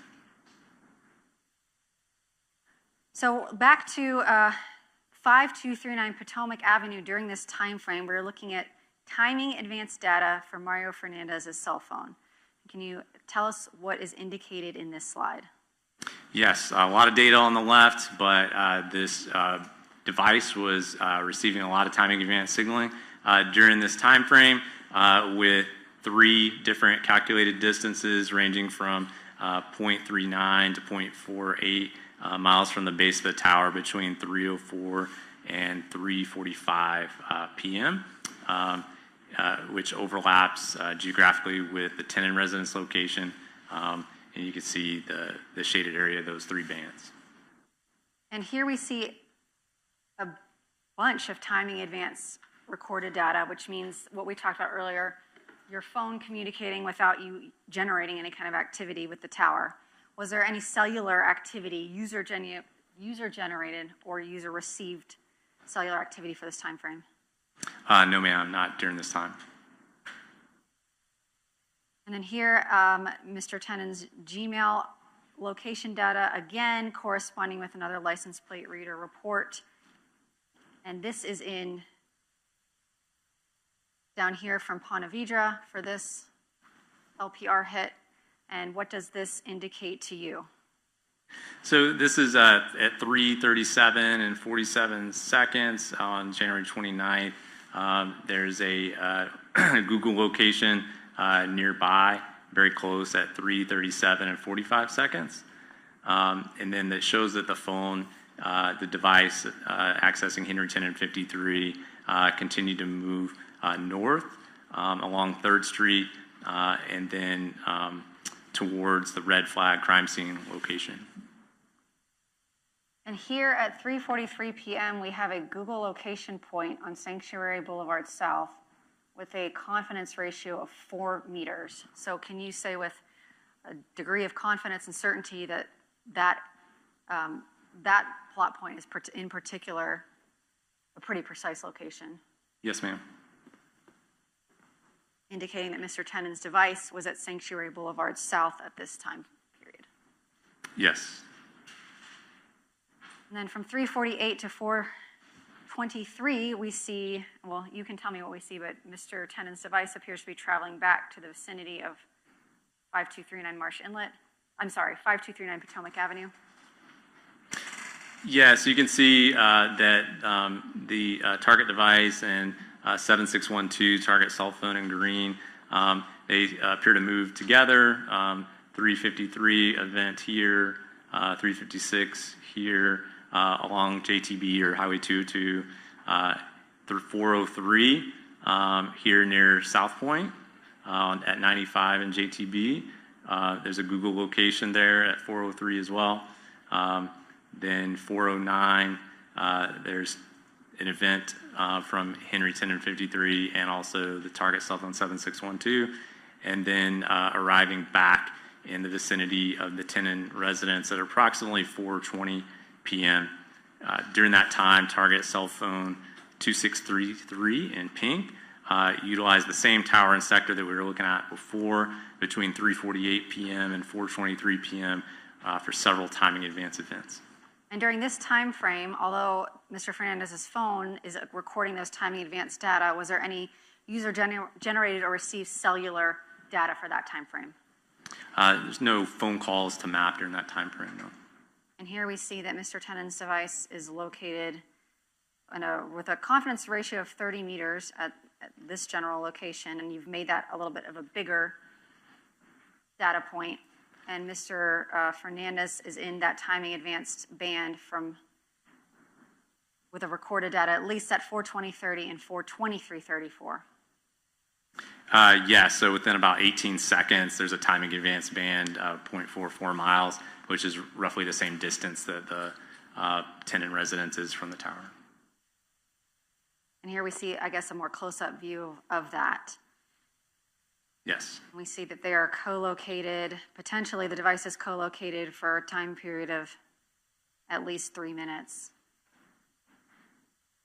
So back to 5239 Potomac Avenue during this time frame, we're looking at timing advanced data for Mario Fernandez's cell phone. Can you tell us what is indicated in this slide? Yes, a lot of data on the left, but this device was receiving a lot of timing advanced signaling during this time frame with 3 different calculated distances ranging from 0.39 to 0.48 miles from the base of the tower between 3:04 and 3:45 p.m., which overlaps geographically with the tenant residence location, and you can see the shaded area of those 3 bands. And here we see a bunch of timing advance recorded data, which means what we talked about earlier, your phone communicating without you generating any kind of activity with the tower. Was there any cellular activity, user-generated or user-received cellular activity for this time frame? No, ma'am, not during this time. And then here, Mr. Tennant's Gmail location data, again, corresponding with another license plate reader report. And this is in down here from Ponte Vedra for this LPR hit. And what does this indicate to you? So this is at 3:37 and 47 seconds on January 29th. There's a Google location nearby, very close at 3:37 and 45 seconds. And then that shows that the phone, the device accessing Henry Tennant 53 continued to move north along 3rd Street and then towards the red flag crime scene location. And here at 3:43 p.m., we have a Google location point on Sanctuary Boulevard South with a confidence ratio of 4 meters. So can you say with a degree of confidence and certainty that that plot point is in particular a pretty precise location? Yes, ma'am. Indicating that Mr. Tennant's device was at Sanctuary Boulevard South at this time period. Yes. And then from 3:48 to 4:23, we see, well, you can tell me what we see, but Mr. Tennant's device appears to be traveling back to the vicinity of 5239 Marsh Inlet. I'm sorry, 5239 Potomac Avenue. Yes, you can see that the target device and 7612 target cell phone in green, they appear to move together. 353 event here, 356 here, along JTB or Highway 202 through 403 here near South Point at 95 and JTB. There's a Google location there at 403 as well. Then 409, there's an event from Henry 10 and 53 and also the target cell phone 7612. And then arriving back in the vicinity of the tenant residence at approximately 4:20 p.m. During that time, target cell phone 2633 in pink utilized the same tower and sector that we were looking at before between 3:48 p.m. and 4:23 p.m. For several timing advance events. And during this time frame, although Mr. Fernandez's phone is recording those timing advance data, was there any user generated or received cellular data for that time frame? There's no phone calls to map during that time frame, no. And here we see that Mr. Tennant's device is located with a confidence ratio of 30 meters at this general location, and you've made that a little bit of a bigger data point. And Mr. Fernandez is in that timing advanced band with a recorded data at least at 4:20:30 and 4:23:34. Yeah, so within about 18 seconds, there's a timing advance band of 0.44 miles, which is roughly the same distance that the tenant residence is from the tower. And here we see, I guess, a more close-up view of that. Yes. We see that they are co-located, potentially the device is co-located for a time period of at least 3 minutes.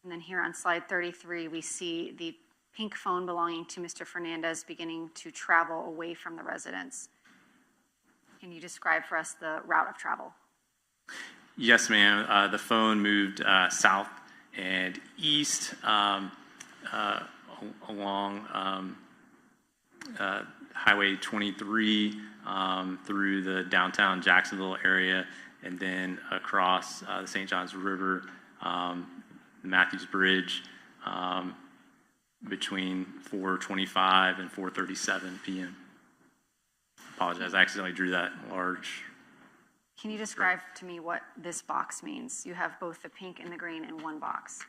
And then here on slide 33, we see the pink phone belonging to Mr. Fernandez beginning to travel away from the residence. Can you describe for us the route of travel? Yes, ma'am. The phone moved south and east along Highway 23 through the downtown Jacksonville area, and then across the St. Johns River, the Matthews Bridge, between 4:25 and 4:37 p.m. Apologize, I accidentally drew that large. Can you describe to me what this box means? You have both the pink and the green in one box.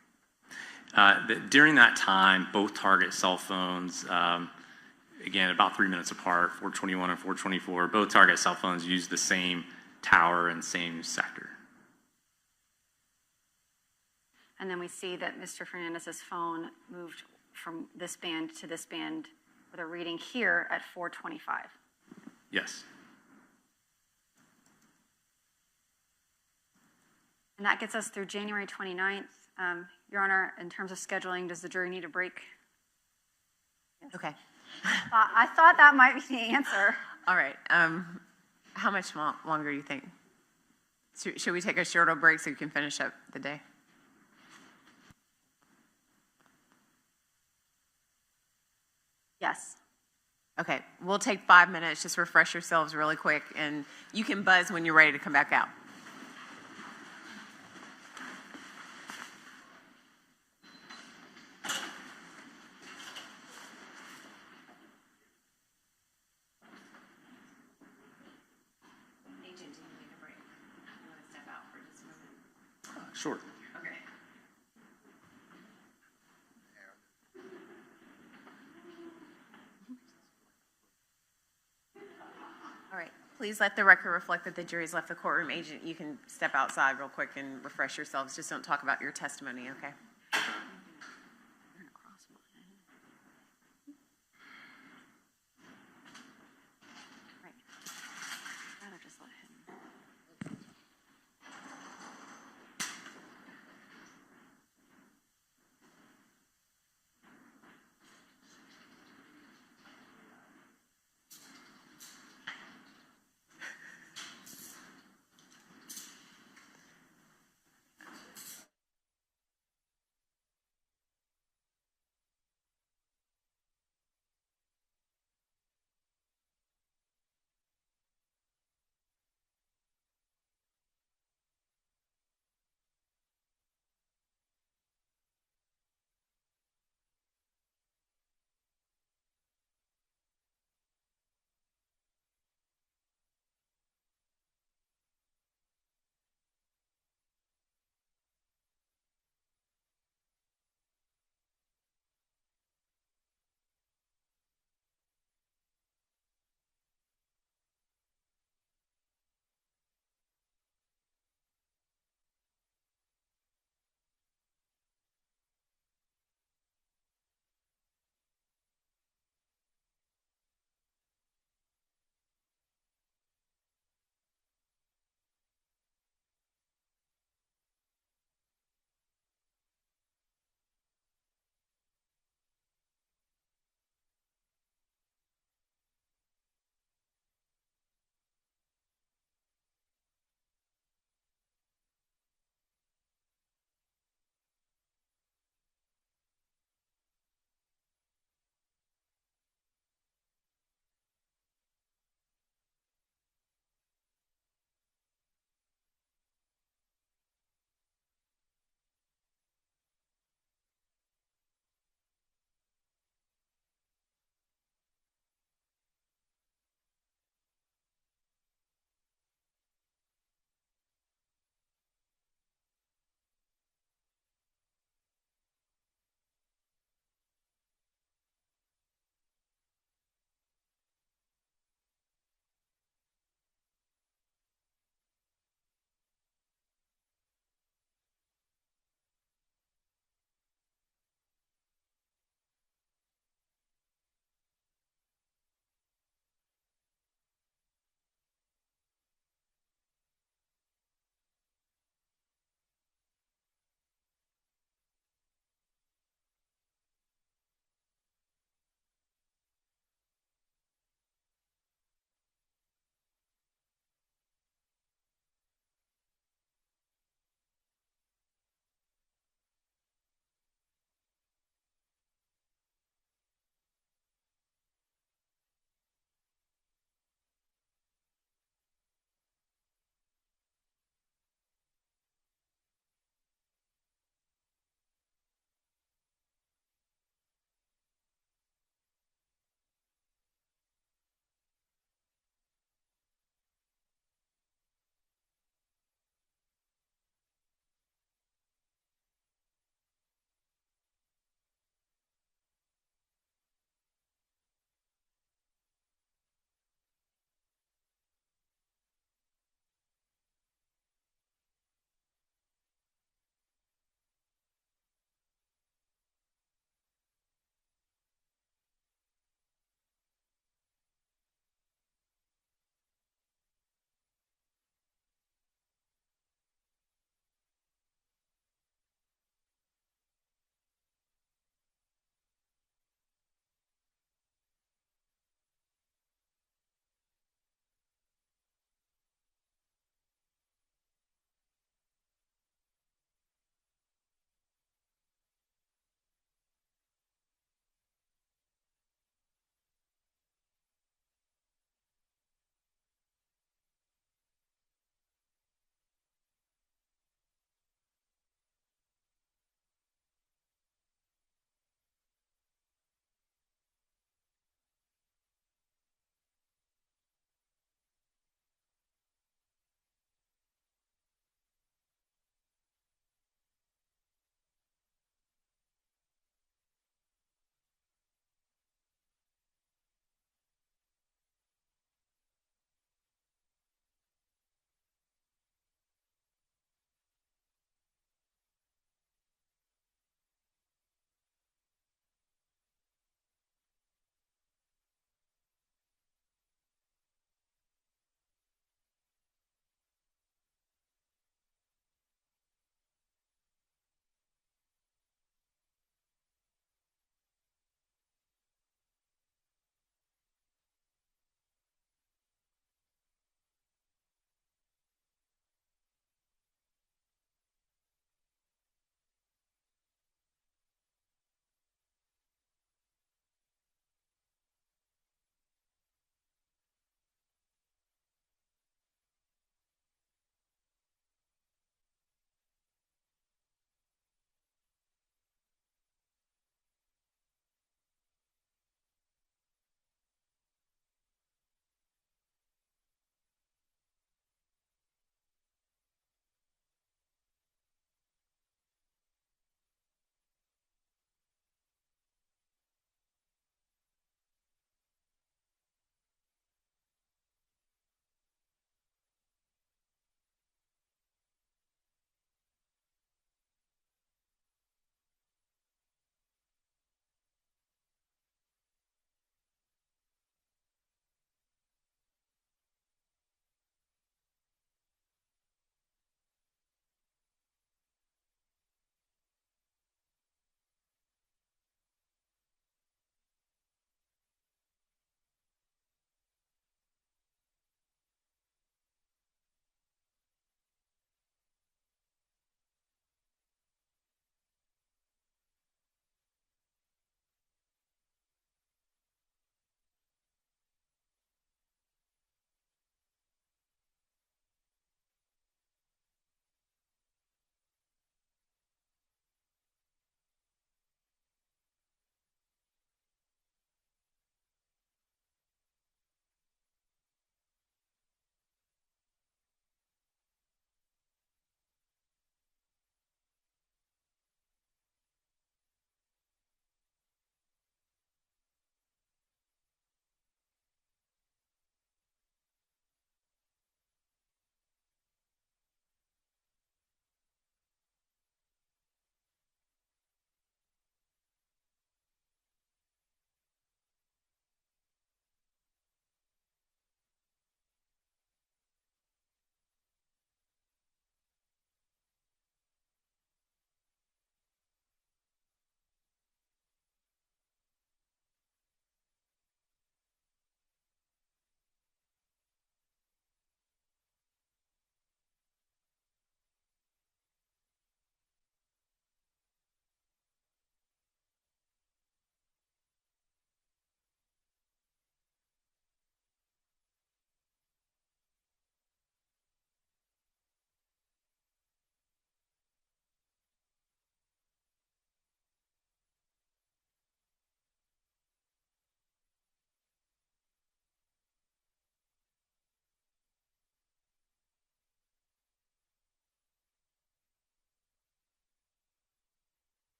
During that time, both target cell phones, again, about 3 minutes apart, 421 and 424, both target cell phones use the same tower and same sector. And then we see that Mr. Fernandez's phone moved from this band to this band with a reading here at 4:25. Yes. And that gets us through January 29th. Your Honor, in terms of scheduling, does the jury need a break? Yes. Okay. I thought that might be the answer. All right. How much longer do you think? Should we take a shorter break so you can finish up the day? Yes. Okay. We'll take 5 minutes. Just refresh yourselves really quick, and you can buzz when you're ready to come back out. Sure. Okay. All right. Please let the record reflect that the jury's left the courtroom. Agent, you can step outside real quick and refresh yourselves. Just don't talk about your testimony, okay?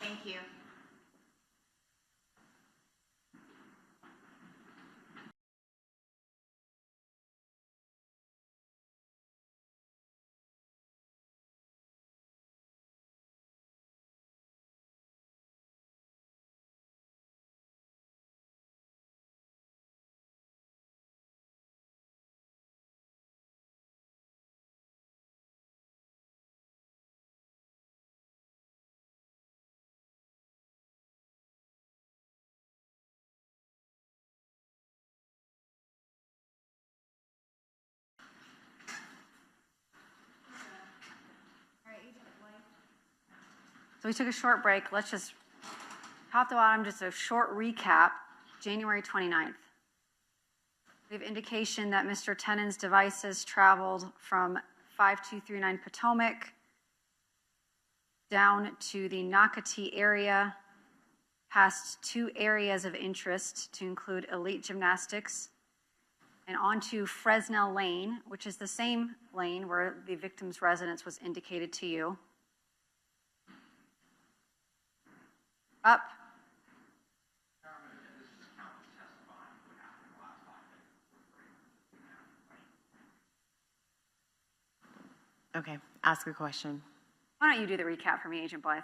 Thank you. So we took a short break. Let's just, top to bottom, just a short recap. January 29th. We have indication that Mr. Tennant's devices traveled from 5239 Potomac down to the Nocatee area, past two areas of interest to include elite gymnastics, and onto Fresnel Lane, which is the same lane where the victim's residence was indicated to you. Up. Okay, ask a question. Why don't you do the recap for me, Agent Blythe?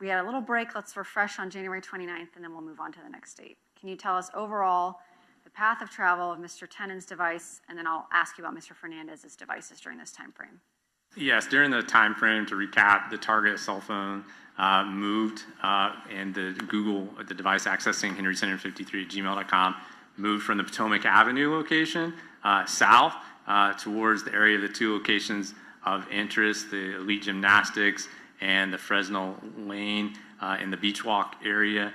We had a little break. Let's refresh on January 29th, and then we'll move on to the next date. Can you tell us overall the path of travel of Mr. Tennant's device, and then I'll ask you about Mr. Fernandez's devices during this time frame. Yes, during the time frame, to recap, the target cell phone moved, and the device accessing henrycenter53@gmail.com moved from the Potomac Avenue location south towards the area of the two locations of interest, the elite gymnastics and the Fresnel Lane in the Beach Walk area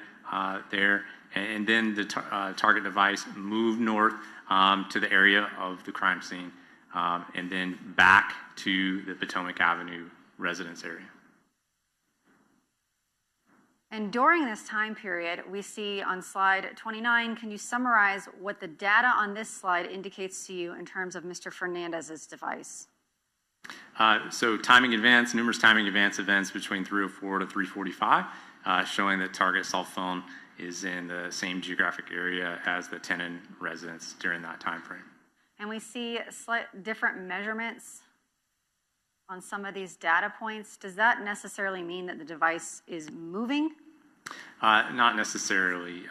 there. And then the target device moved north to the area of the crime scene, and then back to the Potomac Avenue residence area. And during this time period, we see on slide 29, can you summarize what the data on this slide indicates to you in terms of Mr. Fernandez's device? So timing advance, numerous timing advance events between 3:04 to 3:45, showing that target cell phone is in the same geographic area as the tenant residence during that time frame. And we see slight different measurements on some of these data points. Does that necessarily mean that the device is moving? Not necessarily.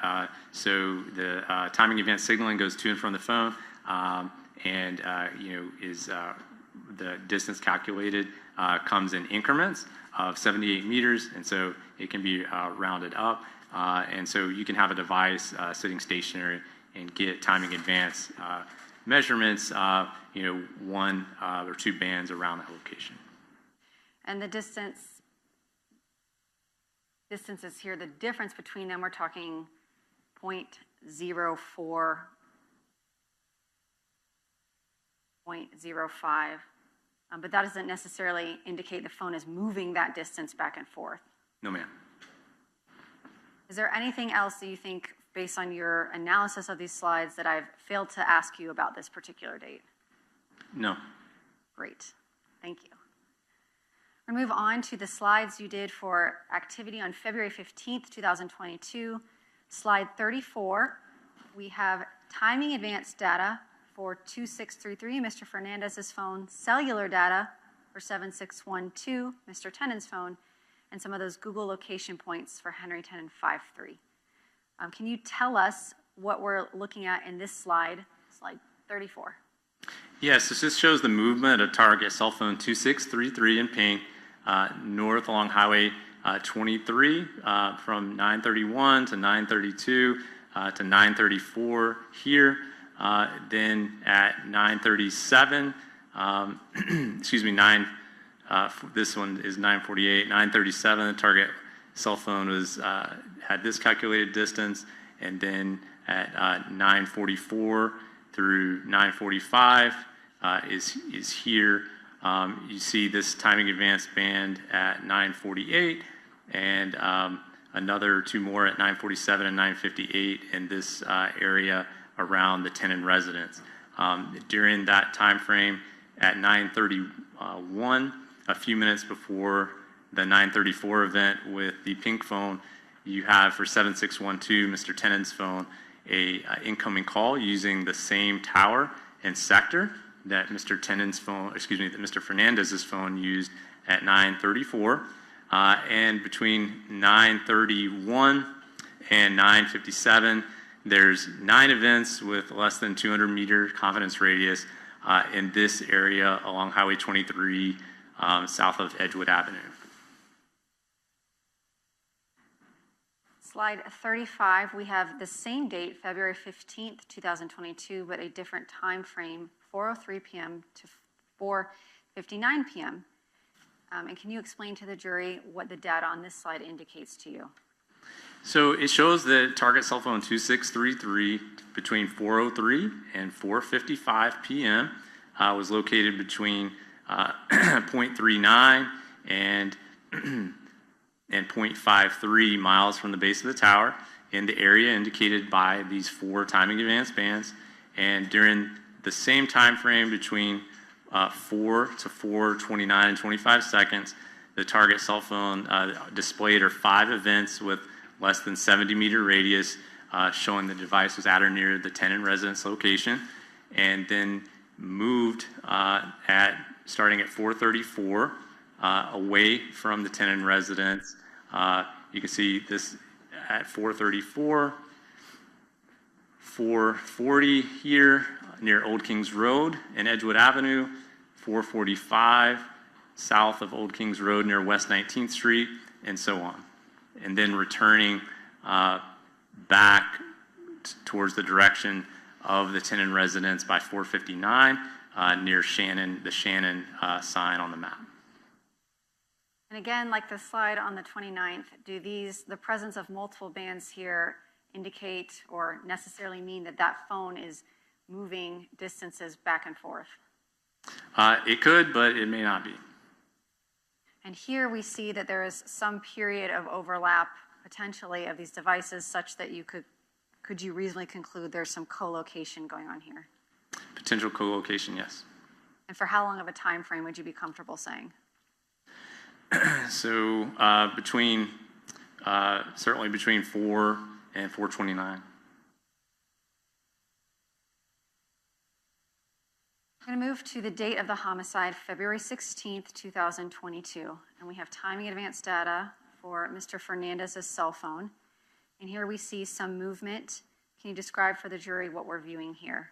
So the timing advance signaling goes to and from the phone, and is the distance calculated comes in increments of 78 meters, and so it can be rounded up. And so you can have a device sitting stationary and get timing advance measurements, one or two bands around that location. And the distances here, the difference between them, we're talking 0.04, 0.05. But that doesn't necessarily indicate the phone is moving that distance back and forth. No, ma'am. Is there anything else that you think, based on your analysis of these slides, that I've failed to ask you about this particular date? No. Great. Thank you. We'll move on to the slides you did for activity on February 15th, 2022. Slide 34, we have timing advance data for 2633, Mr. Fernandez's phone, cellular data for 7612, Mr. Tennant's phone, and some of those Google location points for Henry Tennant 53. Can you tell us what we're looking at in this slide, slide 34? Yes, this shows the movement of target cell phone 2633 in pink north along Highway 23 from 931 to 932 to 934 here. Then at 937, this one is 948, 937, the target cell phone was had this calculated distance, and then at 944 through 945 is here. You see this timing advance band at 948, and another two more at 947 and 958 in this area around the tenant residence. During that time frame at 931, a few minutes before the 934 event with the pink phone, you have for 7612, Mr. Tennant's phone, a incoming call using the same tower and sector that Mr. Tennant's phone, excuse me, that Mr. Fernandez's phone used at 934. And between 931 and 957, there's 9 events with less than 200-meter confidence radius in this area along Highway 23 south of Edgewood Avenue. Slide 35, we have the same date, February 15th, 2022, but a different time frame, 4:03 p.m. to 4:59 p.m. And can you explain to the jury what the data on this slide indicates to you? So it shows that target cell phone 2633 between 4:03 and 4:55 p.m. Was located between 0.39 and 0.53 miles from the base of the tower in the area indicated by these 4 timing advance bands. And during the same time frame between 4 to 4:29 and 25 seconds, the target cell phone displayed 5 events with less than 70-meter radius, showing the device was at or near the tenant residence location, and then moved starting at 4:34 away from the tenant residence. You can see this at 4:34, 4:40 here near Old Kings Road and Edgewood Avenue, 4:45 south of Old Kings Road near West 19th Street, and so on. And then returning back towards the direction of the tenant residence by 4:59 near the Shannon sign on the map. And again, like the slide on the 29th, do the presence of multiple bands here indicate or necessarily mean that that phone is moving distances back and forth? It could, but it may not be. And here we see that there is some period of overlap potentially of these devices such that could you reasonably conclude there's some co-location going on here? Potential co-location, yes. And for how long of a time frame would you be comfortable saying? So certainly between 4 and 4:29. I'm going to move to the date of the homicide, February 16th, 2022. And we have timing advance data for Mr. Fernandez's cell phone. And here we see some movement. Can you describe for the jury what we're viewing here?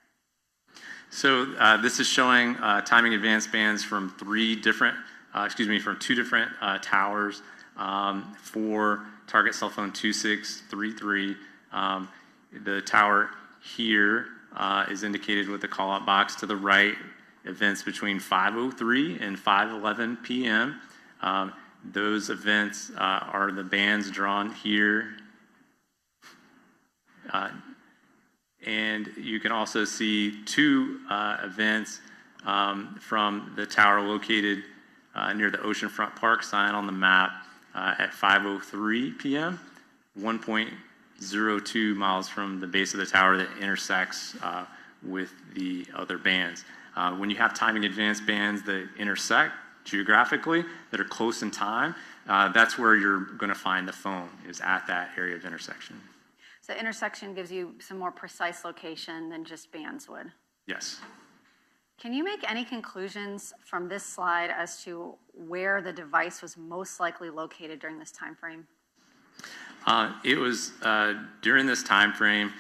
So this is showing timing advance bands from two different towers for target cell phone 2633. The tower here is indicated with the call-out box to the right, events between 5:03 and 5:11 p.m. Those events are the bands drawn here. And you can also see 2 events from the tower located near the Oceanfront Park sign on the map at 5:03 p.m., 1.02 miles from the base of the tower that intersects with the other bands. When you have timing advance bands that intersect geographically, that are close in time, that's where you're going to find the phone, is at that area of intersection. So intersection gives you some more precise location than just bands would. Yes. Can you make any conclusions from this slide as to where the device was most likely located during this time frame? It was during this time frame.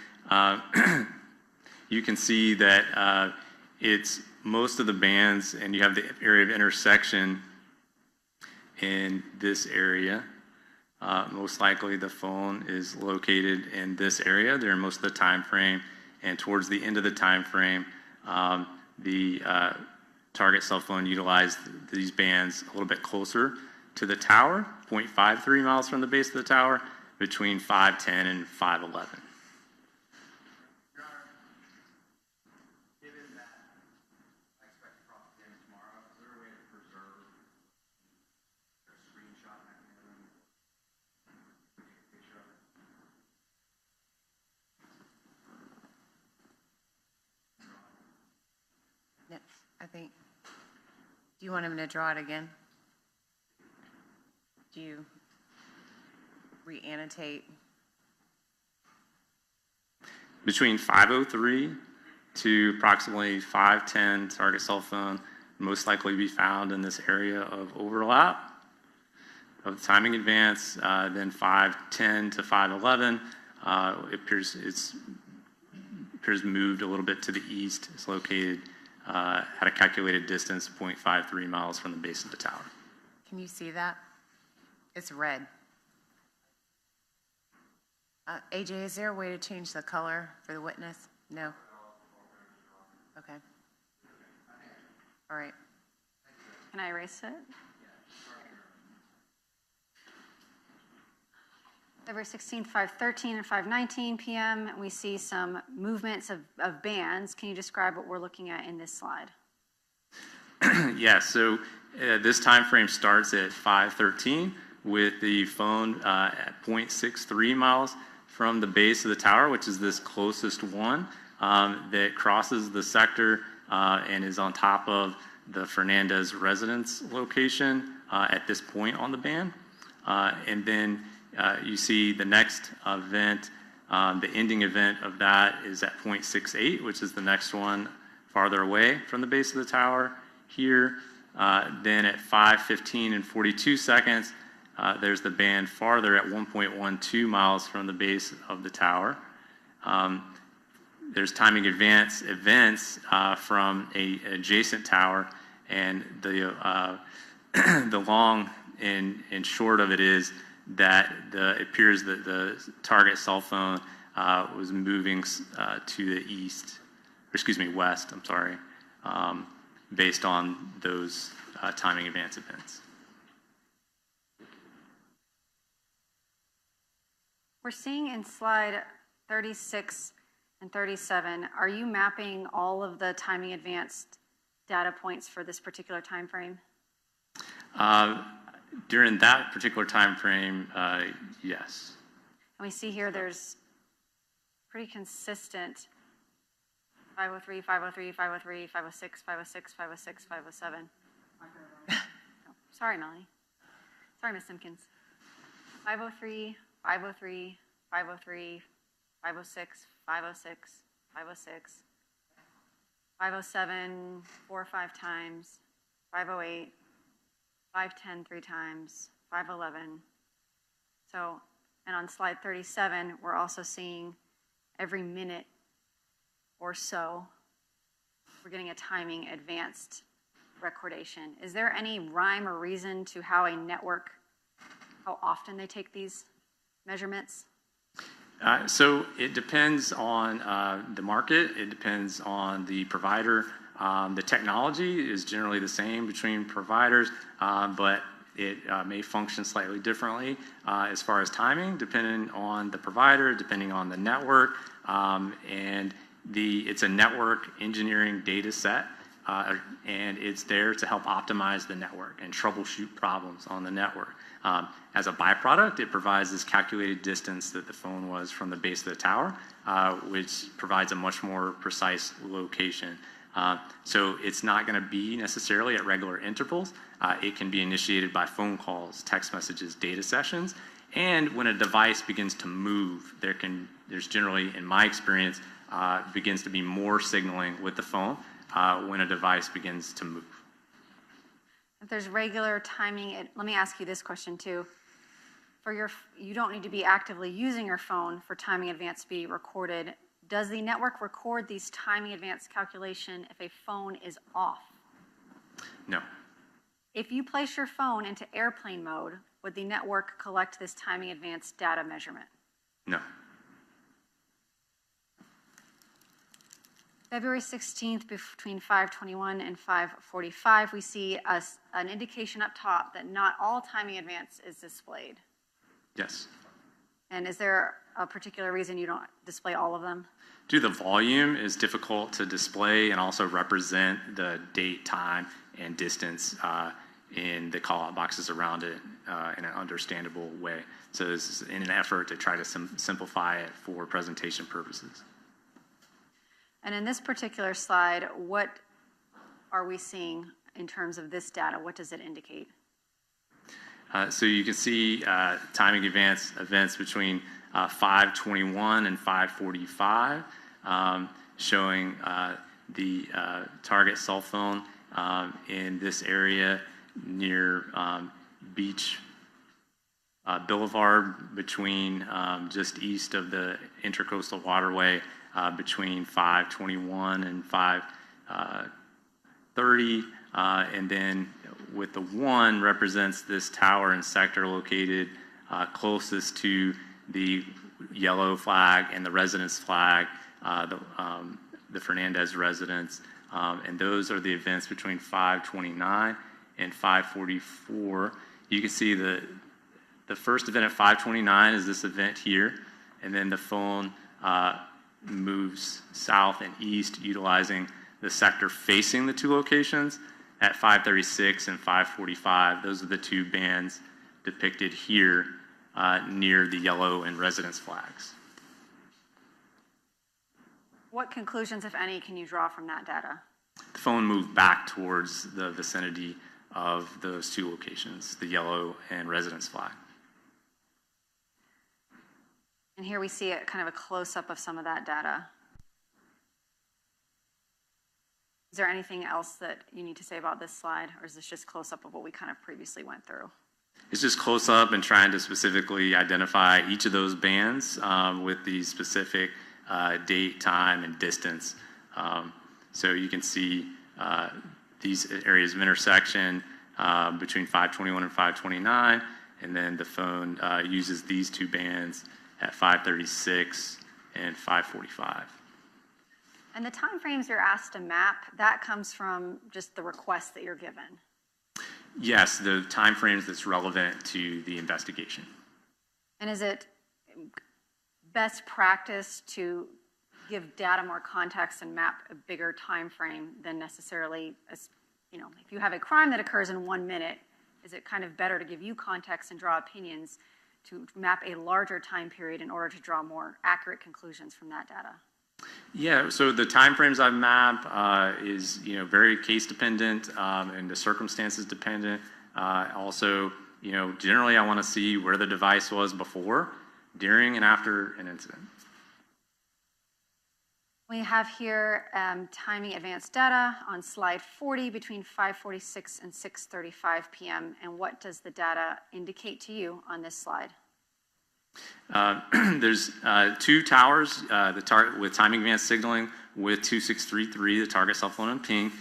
You can see that it's most of the bands, and you have the area of intersection in this area. Most likely the phone is located in this area during most of the time frame, and towards the end of the time frame, the target cell phone utilized these bands a little bit closer to the tower, 0.53 miles from the base of the tower, between 5:10 and 5:11. I think, do you want him to draw it again? Do you re-annotate? Between 5:03 to approximately 5:10, target cell phone most likely be found in this area of overlap of the timing advance. Then 5:10 to 5:11, it appears moved a little bit to the east. It's located at a calculated distance of 0.53 miles from the base of the tower. Can you see that? It's red. AJ, is there a way to change the color for the witness? No? Okay. All right. Can I erase it? February 16th, 5:13 and 5:19 p.m. We see some movements of bands. Can you describe what we're looking at in this slide? Yeah, so this time frame starts at 5:13 with the phone at 0.63 miles from the base of the tower, which is this closest one that crosses the sector and is on top of the Fernandez residence location at this point on the band. And then you see the next event, the ending event of that is at 0.68, which is the next one farther away from the base of the tower here. Then at 5:15 and 42 seconds, there's the band farther at 1.12 miles from the base of the tower. There's timing advance events from a adjacent tower, and the the long and short of it is that it appears that the target cell phone was moving to the east, or excuse me, west, I'm sorry, based on those timing advance events. We're seeing in slide 36 and 37, are you mapping all of the timing advanced data points for this particular time frame? During that particular time frame, yes. And we see here there's pretty consistent 503, 503, 503, 506, 506, 506, 507. Oh, sorry, Melanie. Sorry, Ms. Simpkins. 503, 503, 503, 506, 506, 506, 507, 4 or 5 times, 508, 510 3 times, 511. So, and on slide 37, we're also seeing every minute or so, we're getting a timing advanced recordation. Is there any rhyme or reason to how a network, how often they take these measurements? So it depends on the market. It depends on the provider. The technology is generally the same between providers, but it may function slightly differently as far as timing, depending on the provider, depending on the network, and it's a network engineering data set, and it's there to help optimize the network and troubleshoot problems on the network. As a byproduct, it provides this calculated distance that the phone was from the base of the tower, which provides a much more precise location. So it's not going to be necessarily at regular intervals. It can be initiated by phone calls, text messages, data sessions, and when a device begins to move, there's generally, in my experience, begins to be more signaling with the phone when a device begins to move. If there's regular timing, let me ask you this question too. You don't need to be actively using your phone for timing advance to be recorded. Does the network record these timing advance calculation if a phone is off? No. If you place your phone into airplane mode, would the network collect this timing advance data measurement? No. February 16th, between 5:21 and 5:45, we see an indication up top that not all timing advance is displayed. Yes. And is there a particular reason you don't display all of them? Due to the volume, is difficult to display and also represent the date, time, and distance in the call-out boxes around it in an understandable way. So this is in an effort to try to simplify it for presentation purposes. And in this particular slide, what are we seeing in terms of this data? What does it indicate? So you can see timing events between 5:21 and 5:45, showing the target cell phone in this area near Beach Boulevard, between just east of the Intracoastal Waterway, between 5:21 and 5:30, and then with the 1 represents this tower and sector located closest to the yellow flag and the residence flag, the Fernandez residence, and those are the events between 5:29 and 5:44. You can see the first event at 5:29 is this event here, and then the phone moves south and east utilizing the sector facing the 2 locations at 5:36 and 5:45. Those are the 2 bands depicted here near the yellow and residence flags. What conclusions, if any, can you draw from that data? The phone moved back towards the vicinity of those 2 locations, the yellow and residence flag. And here we see a kind of a close-up of some of that data. Is there anything else that you need to say about this slide, or is this just close-up of what we kind of previously went through? It's just close-up and trying to specifically identify each of those bands with the specific date, time, and distance. So you can see these areas of intersection between 5:21 and 5:29, and then the phone uses these 2 bands at 5:36 and 5:45. And the time frames you're asked to map, that comes from just the request that you're given? Yes, the time frames that's relevant to the investigation. And is it best practice to give data more context and map a bigger time frame than necessarily, if you have a crime that occurs in 1 minute, is it kind of better to give you context and draw opinions to map a larger time period in order to draw more accurate conclusions from that data? Yeah, so the timeframes I map is very case dependent and the circumstances dependent. Also, generally I want to see where the device was before, during, and after an incident. We have here timing advanced data on slide 40 between 5:46 and 6:35 p.m. And what does the data indicate to you on this slide? There's 2 towers with timing advanced signaling with 2633, the target cell phone in pink.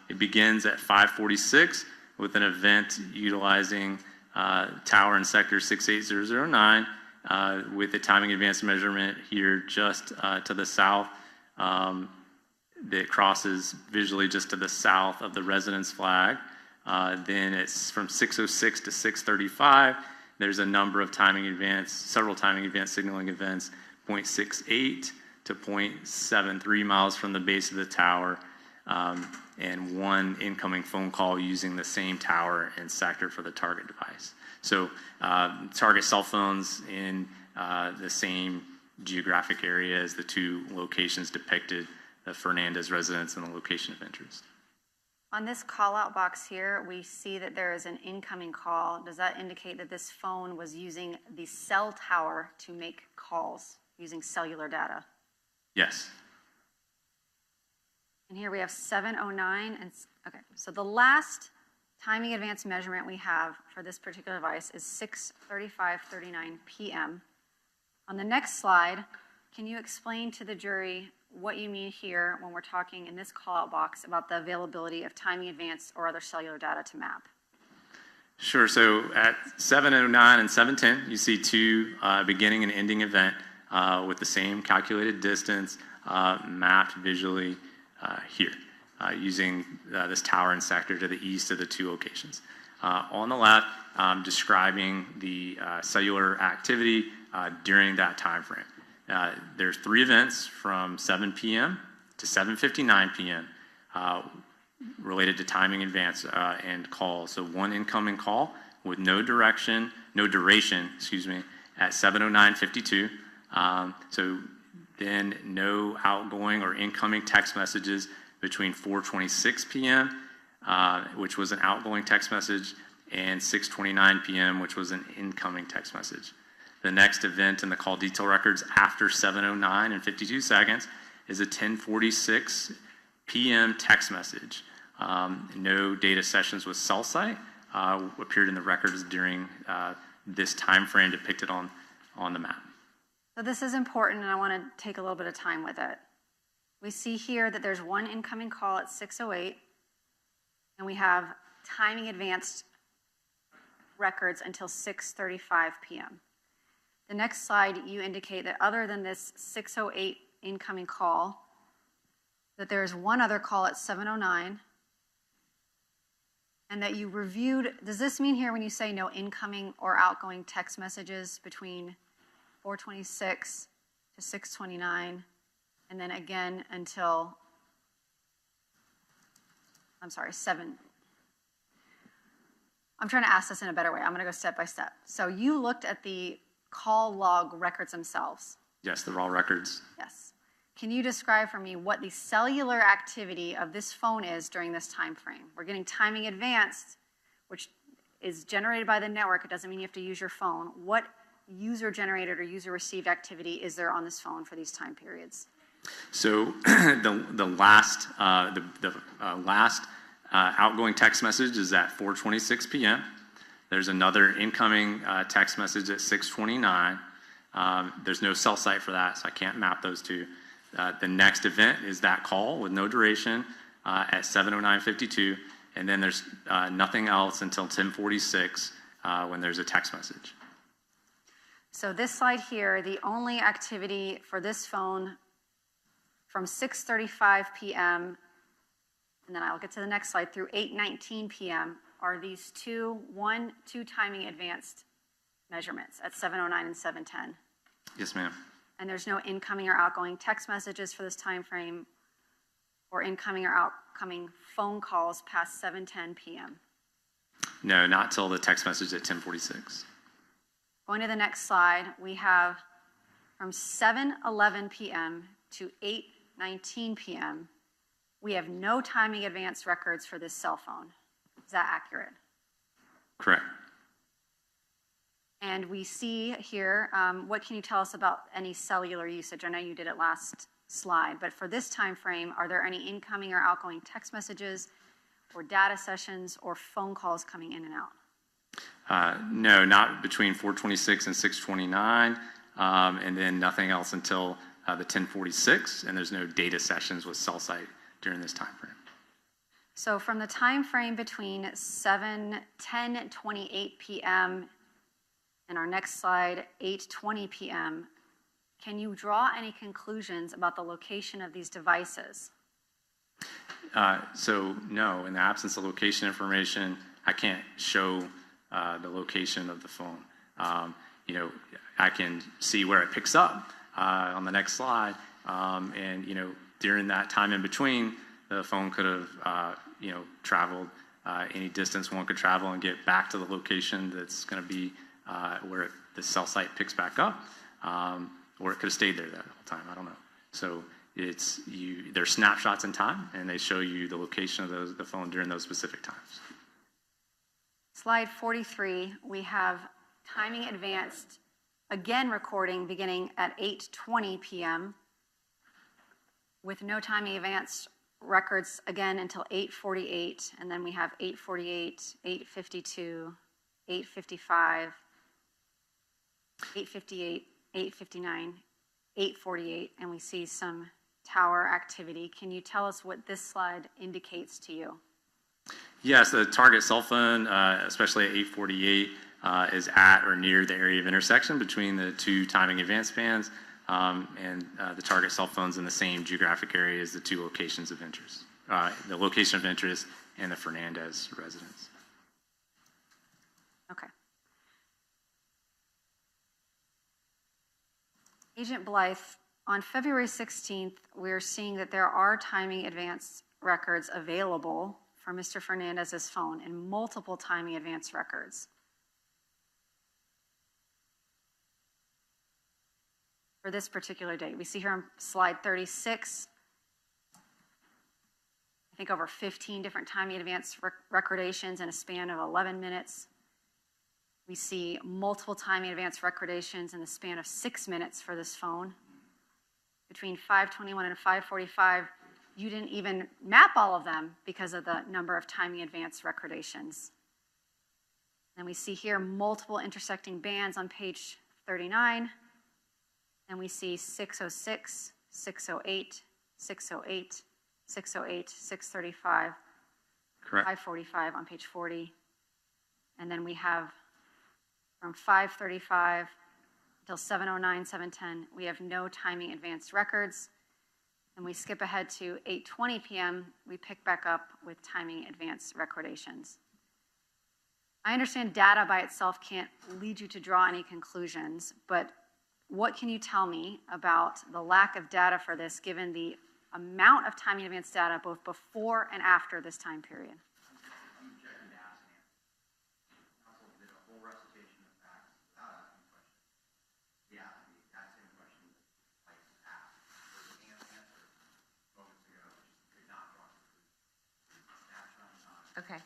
It begins at 5:46 with an event utilizing tower in sector 68009 with the timing advanced measurement here just to the south that crosses visually just to the south of the residence flag. Then it's from 6:06 to 6:35. There's a number of several timing advance signaling events, 0.68 to 0.73 miles from the base of the tower, and 1 incoming phone call using the same tower and sector for the target device. So target cell phones in the same geographic area as the 2 locations depicted, the Fernandez residence and the location of interest. On this call-out box here, we see that there is an incoming call. Does that indicate that this phone was using the cell tower to make calls using cellular data? Yes. And here we have 709. Okay, so the last timing advance measurement we have for this particular device is 6:35:39 p.m. On the next slide, can you explain to the jury what you mean here when we're talking in this call-out box about the availability of timing advance or other cellular data to map? Sure. So at 7:09 and 7:10, you see 2 beginning and ending event with the same calculated distance mapped visually here using this tower and sector to the east of the 2 locations. On the left, describing the cellular activity during that time frame. There's 3 events from 7 p.m. to 7:59 p.m. Related to timing advance and call. So 1 incoming call with no duration, at 7:09:52. So then no outgoing or incoming text messages between 4:26 p.m., which was an outgoing text message, and 6:29 p.m., which was an incoming text message. The next event in the call detail records after 7:09 and 52 seconds is a 10:46 p.m. text message. No data sessions with cell site appeared in the records during this time frame depicted on the map. So this is important, and I want to take a little bit of time with it. We see here that there's one incoming call at 6:08, and we have timing advanced records until 6:35 p.m. The next slide, you indicate that other than this 6:08 incoming call, that there is one other call at 7:09, and that you reviewed. Does this mean here when you say no incoming or outgoing text messages between 4:26 to 6:29, and then again until, I'm sorry, 7. I'm trying to ask this in a better way. I'm going to go step by step. So you looked at the call log records themselves. Yes, the raw records. Yes. Can you describe for me what the cellular activity of this phone is during this time frame? We're getting timing advanced, which is generated by the network. It doesn't mean you have to use your phone. What user-generated or user-received activity is there on this phone for these time periods? So the last outgoing text message is at 4:26 p.m. There's another incoming text message at 6:29. There's no cell site for that, so I can't map those two. The next event is that call with no duration at 7:09:52, and then there's nothing else until 10:46 when there's a text message. So this slide here, the only activity for this phone from 6:35 p.m., and then I'll get to the next slide, through 8:19 p.m. are these two timing advanced measurements at 7:09 and 7:10. Yes, ma'am. And there's no incoming or outgoing text messages for this time frame or incoming or outgoing phone calls past 7:10 p.m. No, not till the text message at 10:46. Going to the next slide, we have from 7:11 p.m. to 8:19 p.m., we have no timing advanced records for this cell phone. Is that accurate? Correct. And we see here, what can you tell us about any cellular usage? I know you did it last slide, but for this time frame, are there any incoming or outgoing text messages or data sessions or phone calls coming in and out? No, not between 4:26 and 6:29, and then nothing else until the 10:46, and there's no data sessions with cell site during this time frame. So from the time frame between 10:28 p.m. and our next slide, 8:20 p.m., can you draw any conclusions about the location of these devices? So no, in the absence of location information, I can't show the location of the phone. I can see where it picks up on the next slide, and during that time in between, the phone could have traveled any distance one could travel and get back to the location that's going to be where the cell site picks back up, or it could have stayed there that whole time. I don't know. So there's snapshots in time, and they show you the location of the phone during those specific times. Slide 43, we have timing advanced, again recording beginning at 8:20 p.m. with no timing advanced records again until 8:48, and then we have 8:48, 8:52, 8:55, 8:58, 8:59, 8:48, and we see some tower activity. Can you tell us what this slide indicates to you? Yes, the target cell phone, especially at 8:48, is at or near the area of intersection between the two timing advance bands, and the target cell phone's in the same geographic area as the two locations of interest, the location of interest and the Fernandez residence. Okay. Agent Blythe, on February 16th, we're seeing that there are timing advance records available for Mr. Fernandez's phone and multiple timing advance records. For this particular date. We see here on slide 36 I think over 15 different timing advance recordations in a span of 11 minutes. We see multiple timing advance recordations in the span of 6 minutes for this phone. Between 5:21 and 5:45, you didn't even map all of them because of the number of timing advance recordations. Then we see here multiple intersecting bands on page 39. And we see 606, 608, 608, 608, 635, Correct. 545 on page 40. And then we have from 535 until 709, 710, we have no timing advance records. And we skip ahead to 8:20 p.m., we pick back up with timing advance recordations. I understand data by itself can't lead you to draw any conclusions, but what can you tell me about the lack of data for this given the amount of timing advance data both before and after this time period? Okay.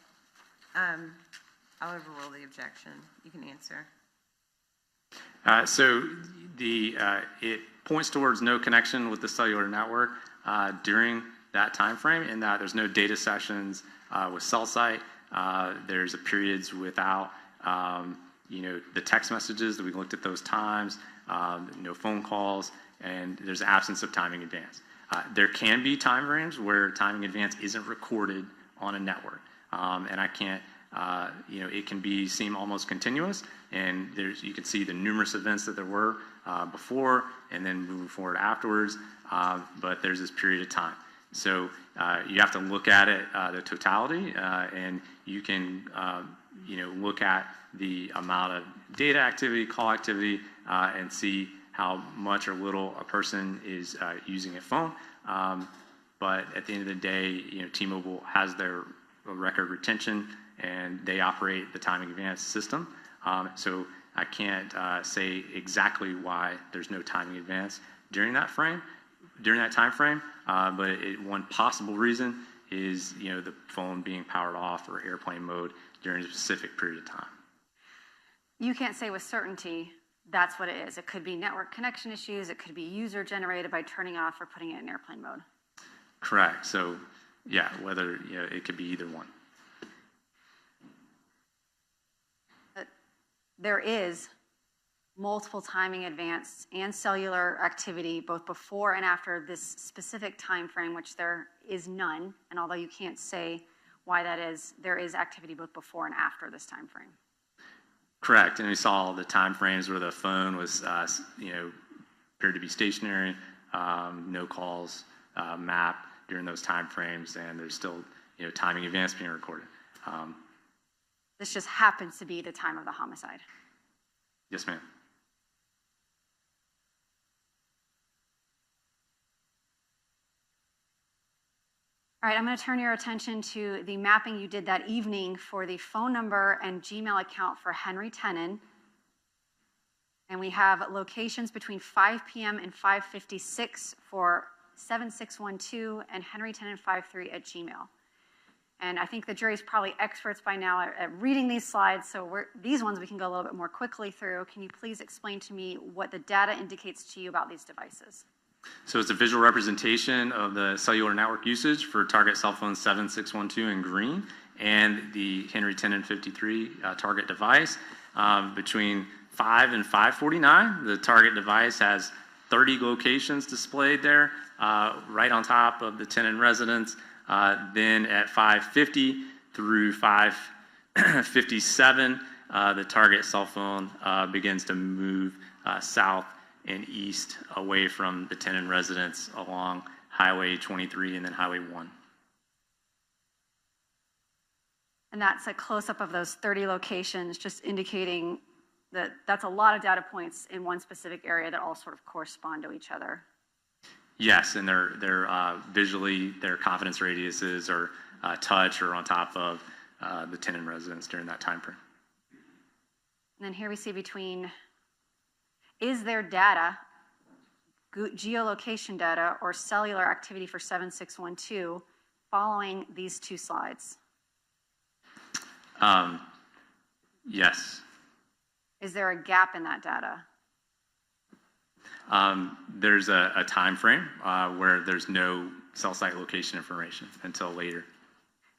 I'll overrule the objection. You can answer. So it points towards no connection with the cellular network during that time frame, in that there's no data sessions with cell site. There's periods without the text messages that we looked at those times, no phone calls, and there's absence of timing advance. There can be time frames where timing advance isn't recorded on a network, and I can't. It can seem almost continuous, and you can see the numerous events that there were before, and then moving forward afterwards. But there's this period of time, so you have to look at it the totality, and you can look at the amount of data activity, call activity, and see how much or little a person is using a phone. But at the end of the day, T-Mobile has their record retention, and they operate the timing advance system. So I can't say exactly why there's no timing advance during that time frame. But one possible reason is the phone being powered off or airplane mode during a specific period of time. You can't say with certainty that's what it is. It could be network connection issues. It could be user generated by turning off or putting it in airplane mode. Correct. So yeah, whether it could be either one. There is multiple timing advance and cellular activity both before and after this specific time frame, which there is none. And although you can't say why that is, there is activity both before and after this time frame. Correct. And we saw the time frames where the phone was, appeared to be stationary, no calls, map during those time frames, and there's still, timing advance being recorded. This just happens to be the time of the homicide. Yes, ma'am. All right, I'm going to turn your attention to the mapping you did that evening for the phone number and Gmail account for Henry Tenen. And we have locations between 5 p.m. and 5:56 for 7612 and Henry Tenen 53 at Gmail. And I think the jury's probably experts by now at reading these slides, so these ones we can go a little bit more quickly through. Can you please explain to me what the data indicates to you about these devices? So it's a visual representation of the cellular network usage for target cell phone 7612 in green and the Henry Tenen 53 target device. Between 5 and 5:49, the target device has 30 locations displayed there right on top of the Tenen residence. Then at 5:50 through 5:57, the target cell phone begins to move south and east away from the Tenen residence along Highway 23 and then Highway 1. And that's a close-up of those 30 locations, just indicating that that's a lot of data points in one specific area that all sort of correspond to each other. Yes, and they're visually, their confidence radiuses are touch or on top of the Tenen residence during that time frame. And then here we see is there data, geolocation data, or cellular activity for 7612 following these two slides? Yes. Is there a gap in that data? There's a time frame where there's no cell site location information until later.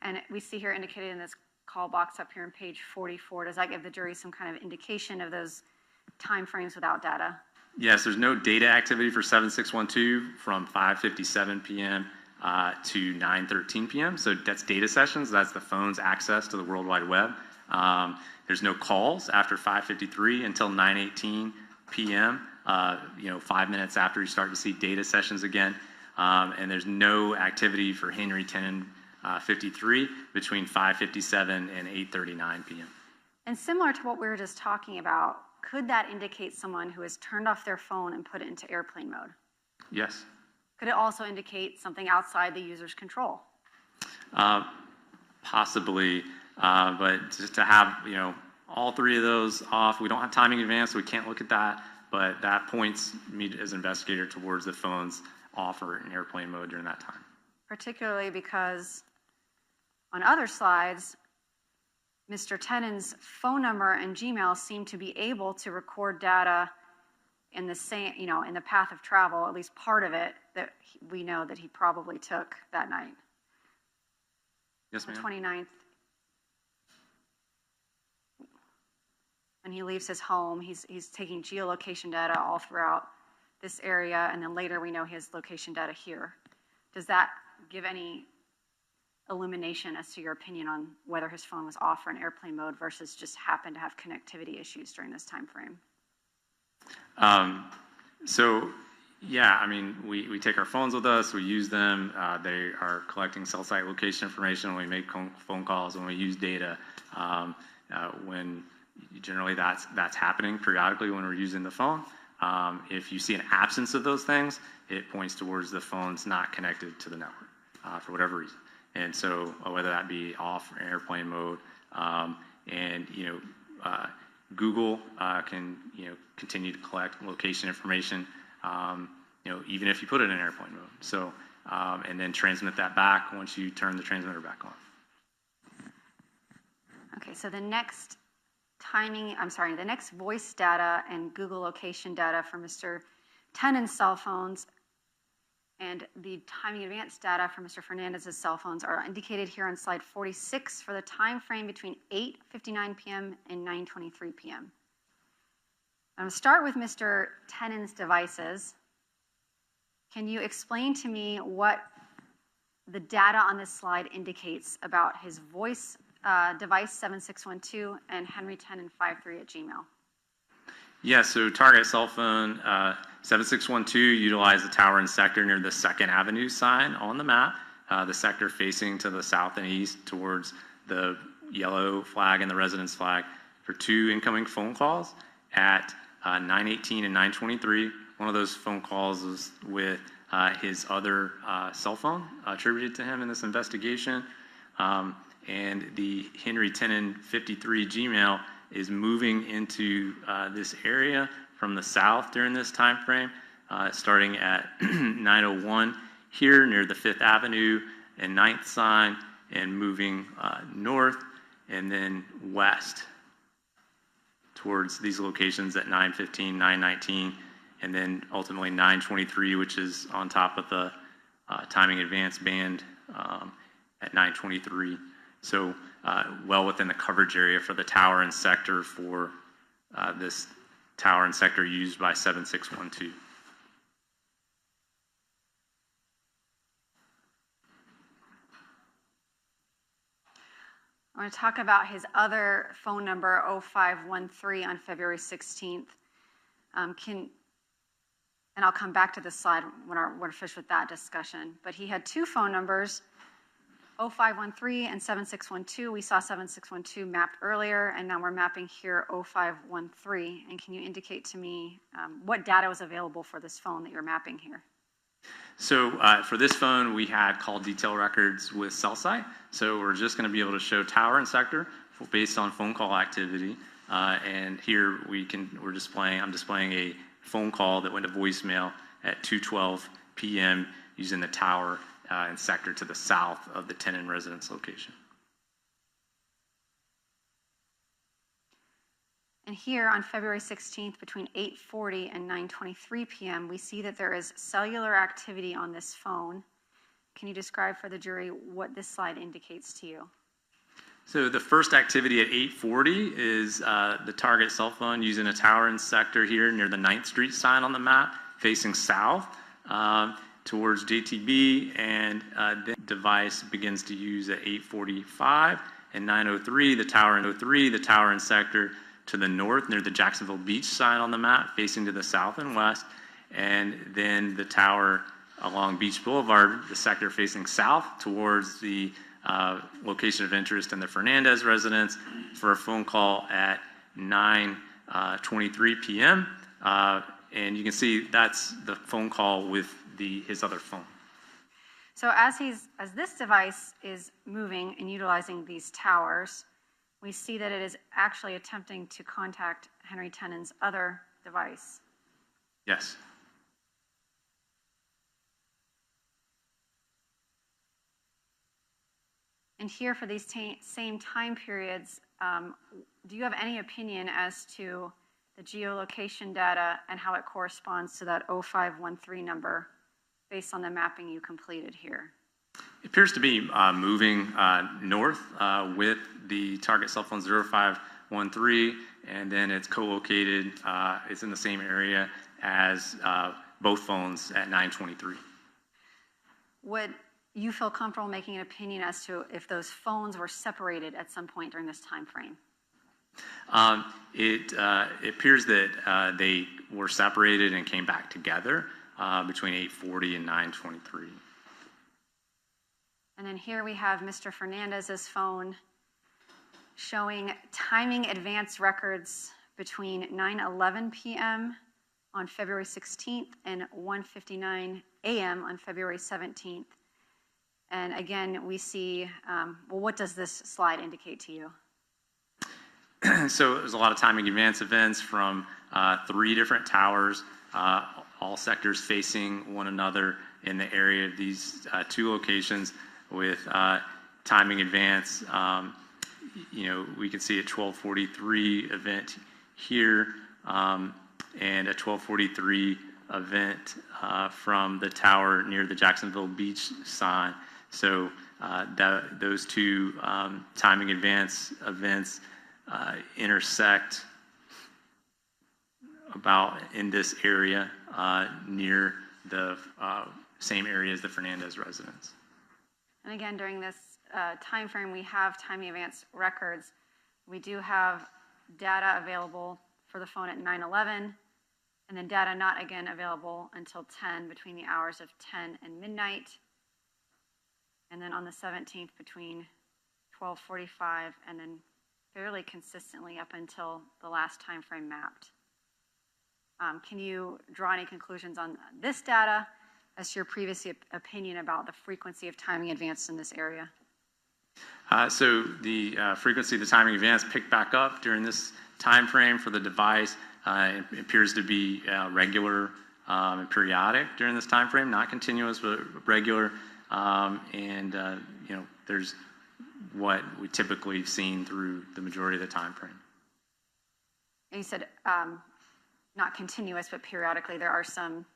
And we see here indicated in this call box up here on page 44. Does that give the jury some kind of indication of those time frames without data? Yes, there's no data activity for 7612 from 5:57 p.m. To 9:13 p.m. So that's data sessions. That's the phone's access to the World Wide Web. There's no calls after 5:53 until 9:18 p.m. 5 minutes after you start to see data sessions again. And there's no activity for Henry Tenon 53 between 5:57 and 8:39 p.m. And similar to what we were just talking about, could that indicate someone who has turned off their phone and put it into airplane mode? Yes. Could it also indicate something outside the user's control? Possibly, but just to have all three of those off, we don't have timing advance, so we can't look at that. But that points me as an investigator towards the phone's off or in airplane mode during that time. Particularly because on other slides, Mr. Tenon's phone number and Gmail seem to be able to record data in the same, in the path of travel, at least part of it, that we know that he probably took that night. Yes, The ma'am. 29th. When he leaves his home, he's taking geolocation data all throughout this area, and then later we know his location data here. Does that give any illumination as to your opinion on whether his phone was off or in airplane mode versus just happened to have connectivity issues during this time frame? So, yeah, I mean, we take our phones with us, we use them. They are collecting cell site location information when we make phone calls, when we use data. When generally that's happening periodically when we're using the phone. If you see an absence of those things, it points towards the phone's not connected to the network for whatever reason. And so whether that be off or airplane mode, Google can continue to collect location information, even if you put it in airplane mode. So and then transmit that back once you turn the transmitter back on. Okay, so the next the next voice data and Google location data for Mr. Tenon's cell phones and the timing advance data for Mr. Fernandez's cell phones are indicated here on slide 46 for the time frame between 8:59 p.m. and 9:23 p.m. I'm going to start with Mr. Tenon's devices. Can you explain to me what the data on this slide indicates about his voice device 7612 and Henry Tenon 53 at Gmail? Yeah, so target cell phone 7612 utilized the tower and sector near the 2nd Avenue sign on the map, the sector facing to the south and east towards the yellow flag and the residence flag for 2 incoming phone calls at 9:18 and 9:23. One of those phone calls was with his other cell phone attributed to him in this investigation. And the Henry Tenon 53 Gmail is moving into this area from the south during this time frame, starting at 9:01 here near the 5th Avenue and 9th sign, and moving north and then west towards these locations at 9:15, 9:19, and then ultimately 9:23, which is on top of the timing advance band at 9:23. So well within the coverage area for the tower and sector for this tower and sector used by 7612. I want to talk about his other phone number, 0513, on February 16th. And I'll come back to this slide when we're finished with that discussion. But he had 2 phone numbers, 0513 and 7612. We saw 7612 mapped earlier, and now we're mapping here 0513. And can you indicate to me what data was available for this phone that you're mapping here? So for this phone, we had call detail records with cell site. So we're just going to be able to show tower and sector based on phone call activity. And here I'm displaying a phone call that went to voicemail at 2:12 p.m. using the tower and sector to the south of the tenant residence location. And here on February 16th, between 8:40 and 9:23 p.m., we see that there is cellular activity on this phone. Can you describe for the jury what this slide indicates to you? So the first activity at 8:40 is the target cell phone using a tower in sector here near the 9th Street sign on the map, facing south towards JTB, and the device begins to use at 8:45 and 9:03, the tower in sector to the north near the Jacksonville Beach sign on the map, facing to the south and west, and then the tower along Beach Boulevard, the sector facing south towards the location of interest in the Fernandez residence for a phone call at 9:23 p.m. And you can see that's the phone call with his other phone. So as this device is moving and utilizing these towers, we see that it is actually attempting to contact Henry Tennant's other device. Yes. And here for these same time periods, do you have any opinion as to the geolocation data and how it corresponds to that 0513 number based on the mapping you completed here? It appears to be moving north with the target cell phone 0513, and then it's co-located, it's in the same area as both phones at 923. Would you feel comfortable making an opinion as to if those phones were separated at some point during this time frame? It appears that they were separated and came back together between 8:40 and 9:23. And then here we have Mr. Fernandez's phone showing timing advance records between 9:11 p.m. on February 16th and 1:59 a.m. on February 17th. And again, we see, well, what does this slide indicate to you? So there's a lot of timing advance events from 3 different towers, all sectors facing one another in the area of these 2 locations with timing advance. We can see a 12:43 event here and a 12:43 event from the tower near the Jacksonville Beach sign. So those 2 timing advance events intersect about in this area near the same area as the Fernandez residence. And again, during this time frame, we have timing advance records. We do have data available for the phone at 9:11, and then data not again available until 10, between the hours of 10 and midnight. And then on the 17th between 12:45 and then fairly consistently up until the last time frame mapped. Can you draw any conclusions on this data as to your previous opinion about the frequency of timing advance in this area? So the frequency of the timing advance picked back up during this time frame for the device. It appears to be regular and periodic during this time frame, not continuous, but regular. There's what we typically have seen through the majority of the time frame. And you said not continuous, but periodically. There are some,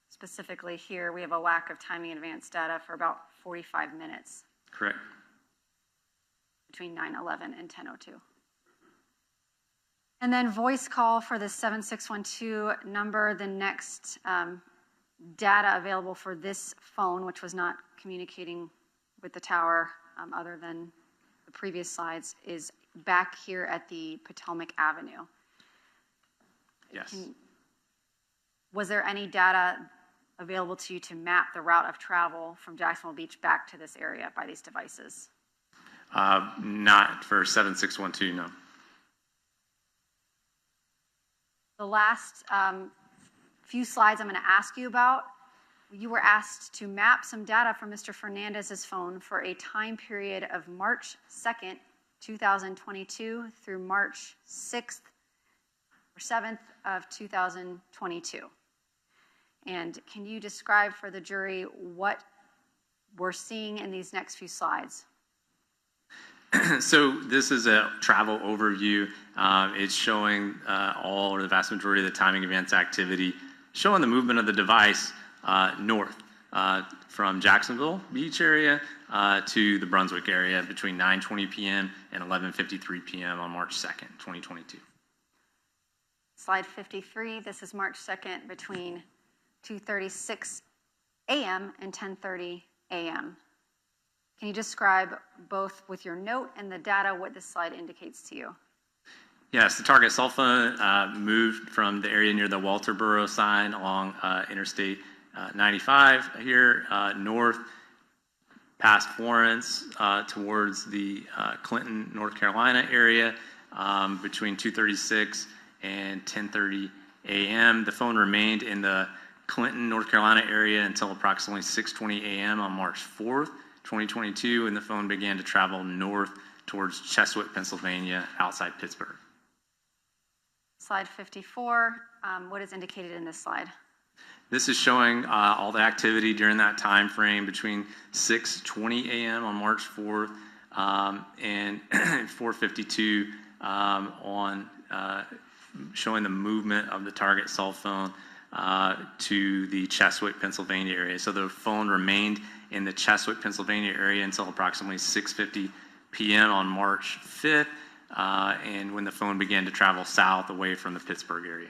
specifically here, we have a lack of timing advance data for about 45 minutes. Correct. Between 9:11 and 10:02. And then voice call for the 7612 number, the next data available for this phone, which was not communicating with the tower other than the previous slides, is back here at the Potomac Avenue. Yes. Was there any data available to you to map the route of travel from Jacksonville Beach back to this area by these devices? Not for 7612, no. The last few slides I'm going to ask you about, you were asked to map some data from Mr. Fernandez's phone for a time period of March 2nd, 2022 through March 6th or 7th of 2022. And can you describe for the jury what we're seeing in these next few slides? So this is a travel overview. It's showing all or the vast majority of the timing events activity, showing the movement of the device north from Jacksonville Beach area to the Brunswick area between 9:20 p.m. and 11:53 p.m. on March 2nd, 2022. Slide 53, this is March 2nd between 2:36 a.m. and 10:30 a.m. Can you describe both with your note and the data what this slide indicates to you? Yes, the target cell phone moved from the area near the Walterboro sign along Interstate 95 here north past Florence towards the Clinton, North Carolina area between 2:36 and 10:30 a.m. The phone remained in the Clinton, North Carolina area until approximately 6:20 a.m. on March 4th, 2022, and the phone began to travel north towards Cheswick, Pennsylvania, outside Pittsburgh. Slide 54, what is indicated in this slide? This is showing all the activity during that time frame between 6:20 a.m. on March 4th and 4:52 on showing the movement of the target cell phone to the Cheswick, Pennsylvania area. So the phone remained in the Cheswick, Pennsylvania area until approximately 6:50 p.m. on March 5th, and when the phone began to travel south away from the Pittsburgh area.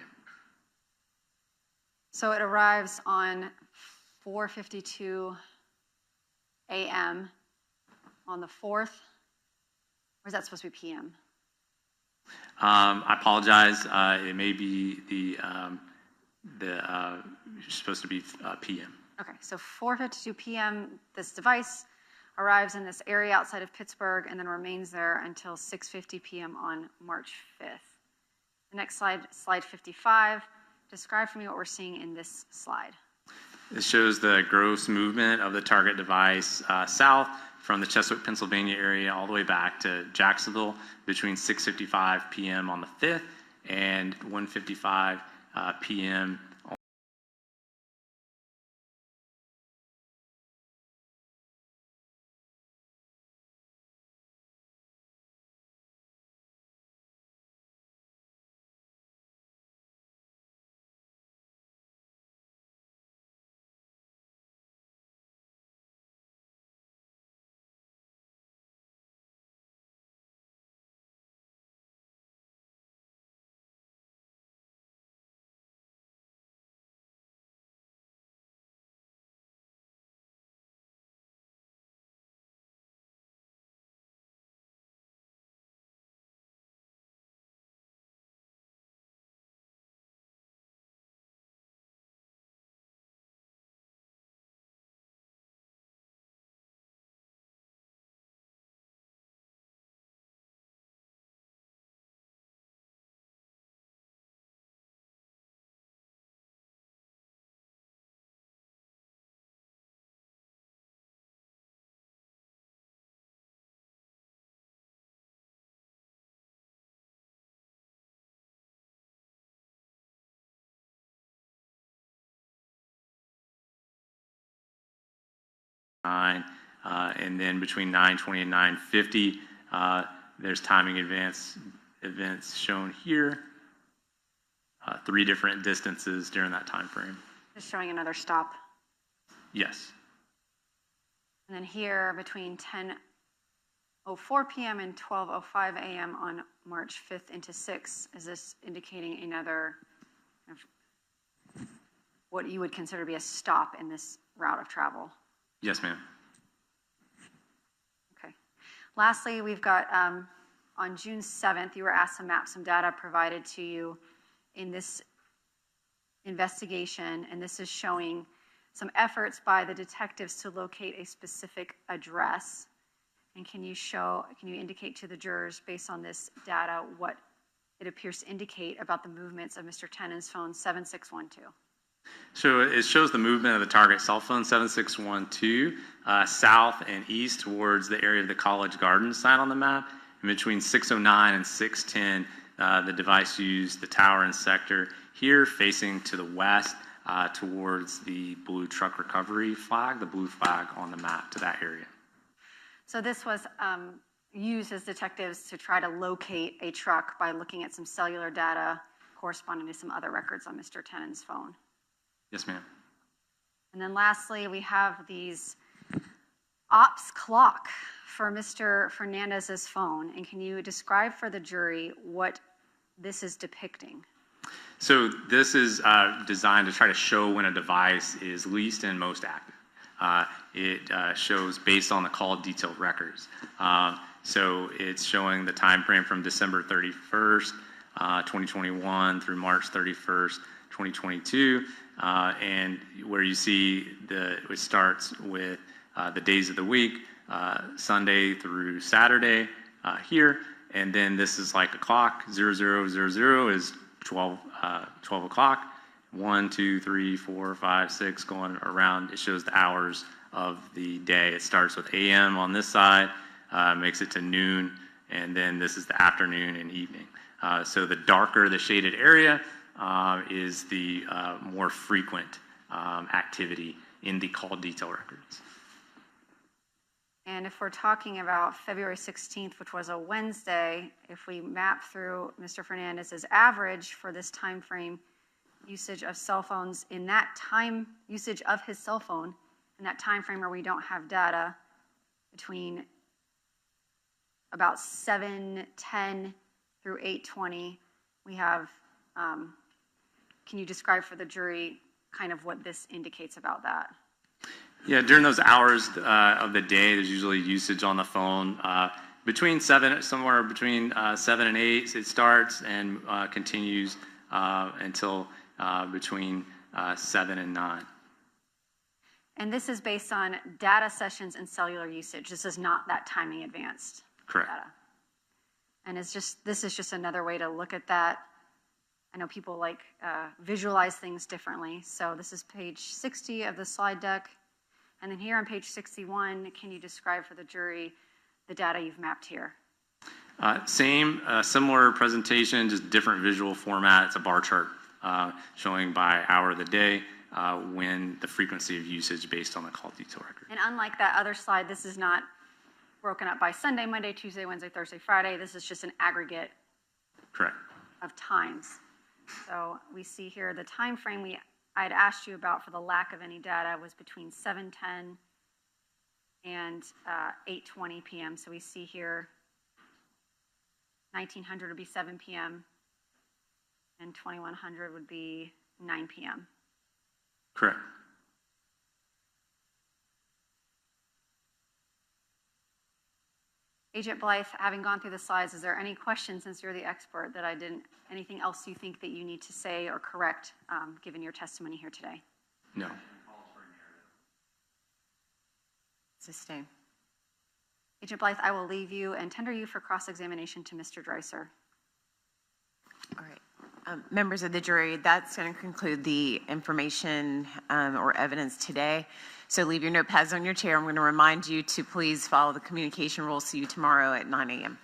So it arrives on 4:52 a.m. on the 4th, or is that supposed to be p.m.? I apologize. It may be supposed to be p.m. Okay, so 4:52 p.m., this device arrives in this area outside of Pittsburgh and then remains there until 6:50 p.m. on March 5th. The next slide, slide 55. Describe for me what we're seeing in this slide. It shows the gross movement of the target device south from the Cheswick, Pennsylvania area all the way back to Jacksonville between 6:55 p.m. on the 5th and 1:55 p.m. And then between 9:20 and 9:50, there's timing events shown here, 3 different distances during that time frame. Just showing another stop. Yes. And then here between 10:04 p.m. and 12:05 a.m. on March 5th into 6th, is this indicating another what you would consider to be a stop in this route of travel? Yes, ma'am. Okay. Lastly, we've got on June 7th, you were asked to map some data provided to you in this investigation, and this is showing some efforts by the detectives to locate a specific address. And can you indicate to the jurors, based on this data, what it appears to indicate about the movements of Mr. Tennant's phone 7612? So it shows the movement of the target cell phone 7612 south and east towards the area of the College Gardens sign on the map. And between 6:09 and 6:10, the device used the tower and sector here facing to the west towards the blue truck recovery flag, the blue flag on the map to that area. So this was used as detectives to try to locate a truck by looking at some cellular data corresponding to some other records on Mr. Tennant's phone. Yes, ma'am. And then lastly, we have these ops clock for Mr. Fernandez's phone. And can you describe for the jury what this is depicting? So this is designed to try to show when a device is least and most active. It shows based on the call detailed records. So it's showing the time frame from December 31st, 2021 through March 31st, 2022. And where you see it starts with the days of the week, Sunday through Saturday here. And then this is like a clock, 0000 is 12 o'clock, 1, 2, 3, 4, 5, 6, going around. It shows the hours of the day. It starts with AM on this side, makes it to noon, and then this is the afternoon and evening. So the darker the shaded area is the more frequent activity in the call detail records. And if we're talking about February 16th, which was a Wednesday, if we map through Mr. Fernandez's average for this time frame usage of cell phones in that time, usage of his cell phone in that time frame where we don't have data, between about 7:10 through 8:20, we have, can you describe for the jury kind of what this indicates about that? Yeah, during those hours of the day, there's usually usage on the phone. Somewhere between 7 and 8, it starts and continues until between 7 and 9. And this is based on data sessions and cellular usage. This is not that timing advanced Correct. data. And this is just another way to look at that. I know people like visualize things differently. So this is page 60 of the slide deck. And then here on page 61, can you describe for the jury the data you've mapped here? Similar presentation, just different visual format. It's a bar chart showing by hour of the day when the frequency of usage based on the call detail record. And unlike that other slide, this is not broken up by Sunday, Monday, Tuesday, Wednesday, Thursday, Friday. This is just an aggregate Correct. of times. So we see here the time frame I'd asked you about for the lack of any data was between 7:10 and 8:20 p.m. So we see here 1900 would be 7 p.m. and 2100 would be 9 p.m. Correct. Agent Blythe, having gone through the slides, is there any questions, since you're the expert, that I didn't, anything else you think that you need to say or correct given your testimony here today? No. Sustain. Agent Blythe, I will leave you and tender you for cross-examination to Mr. Dreiser. All right. Members of the jury, that's going to conclude the information or evidence today. So leave your notepads on your chair. I'm going to remind you to please follow the communication rules. See you tomorrow at 9 a.m.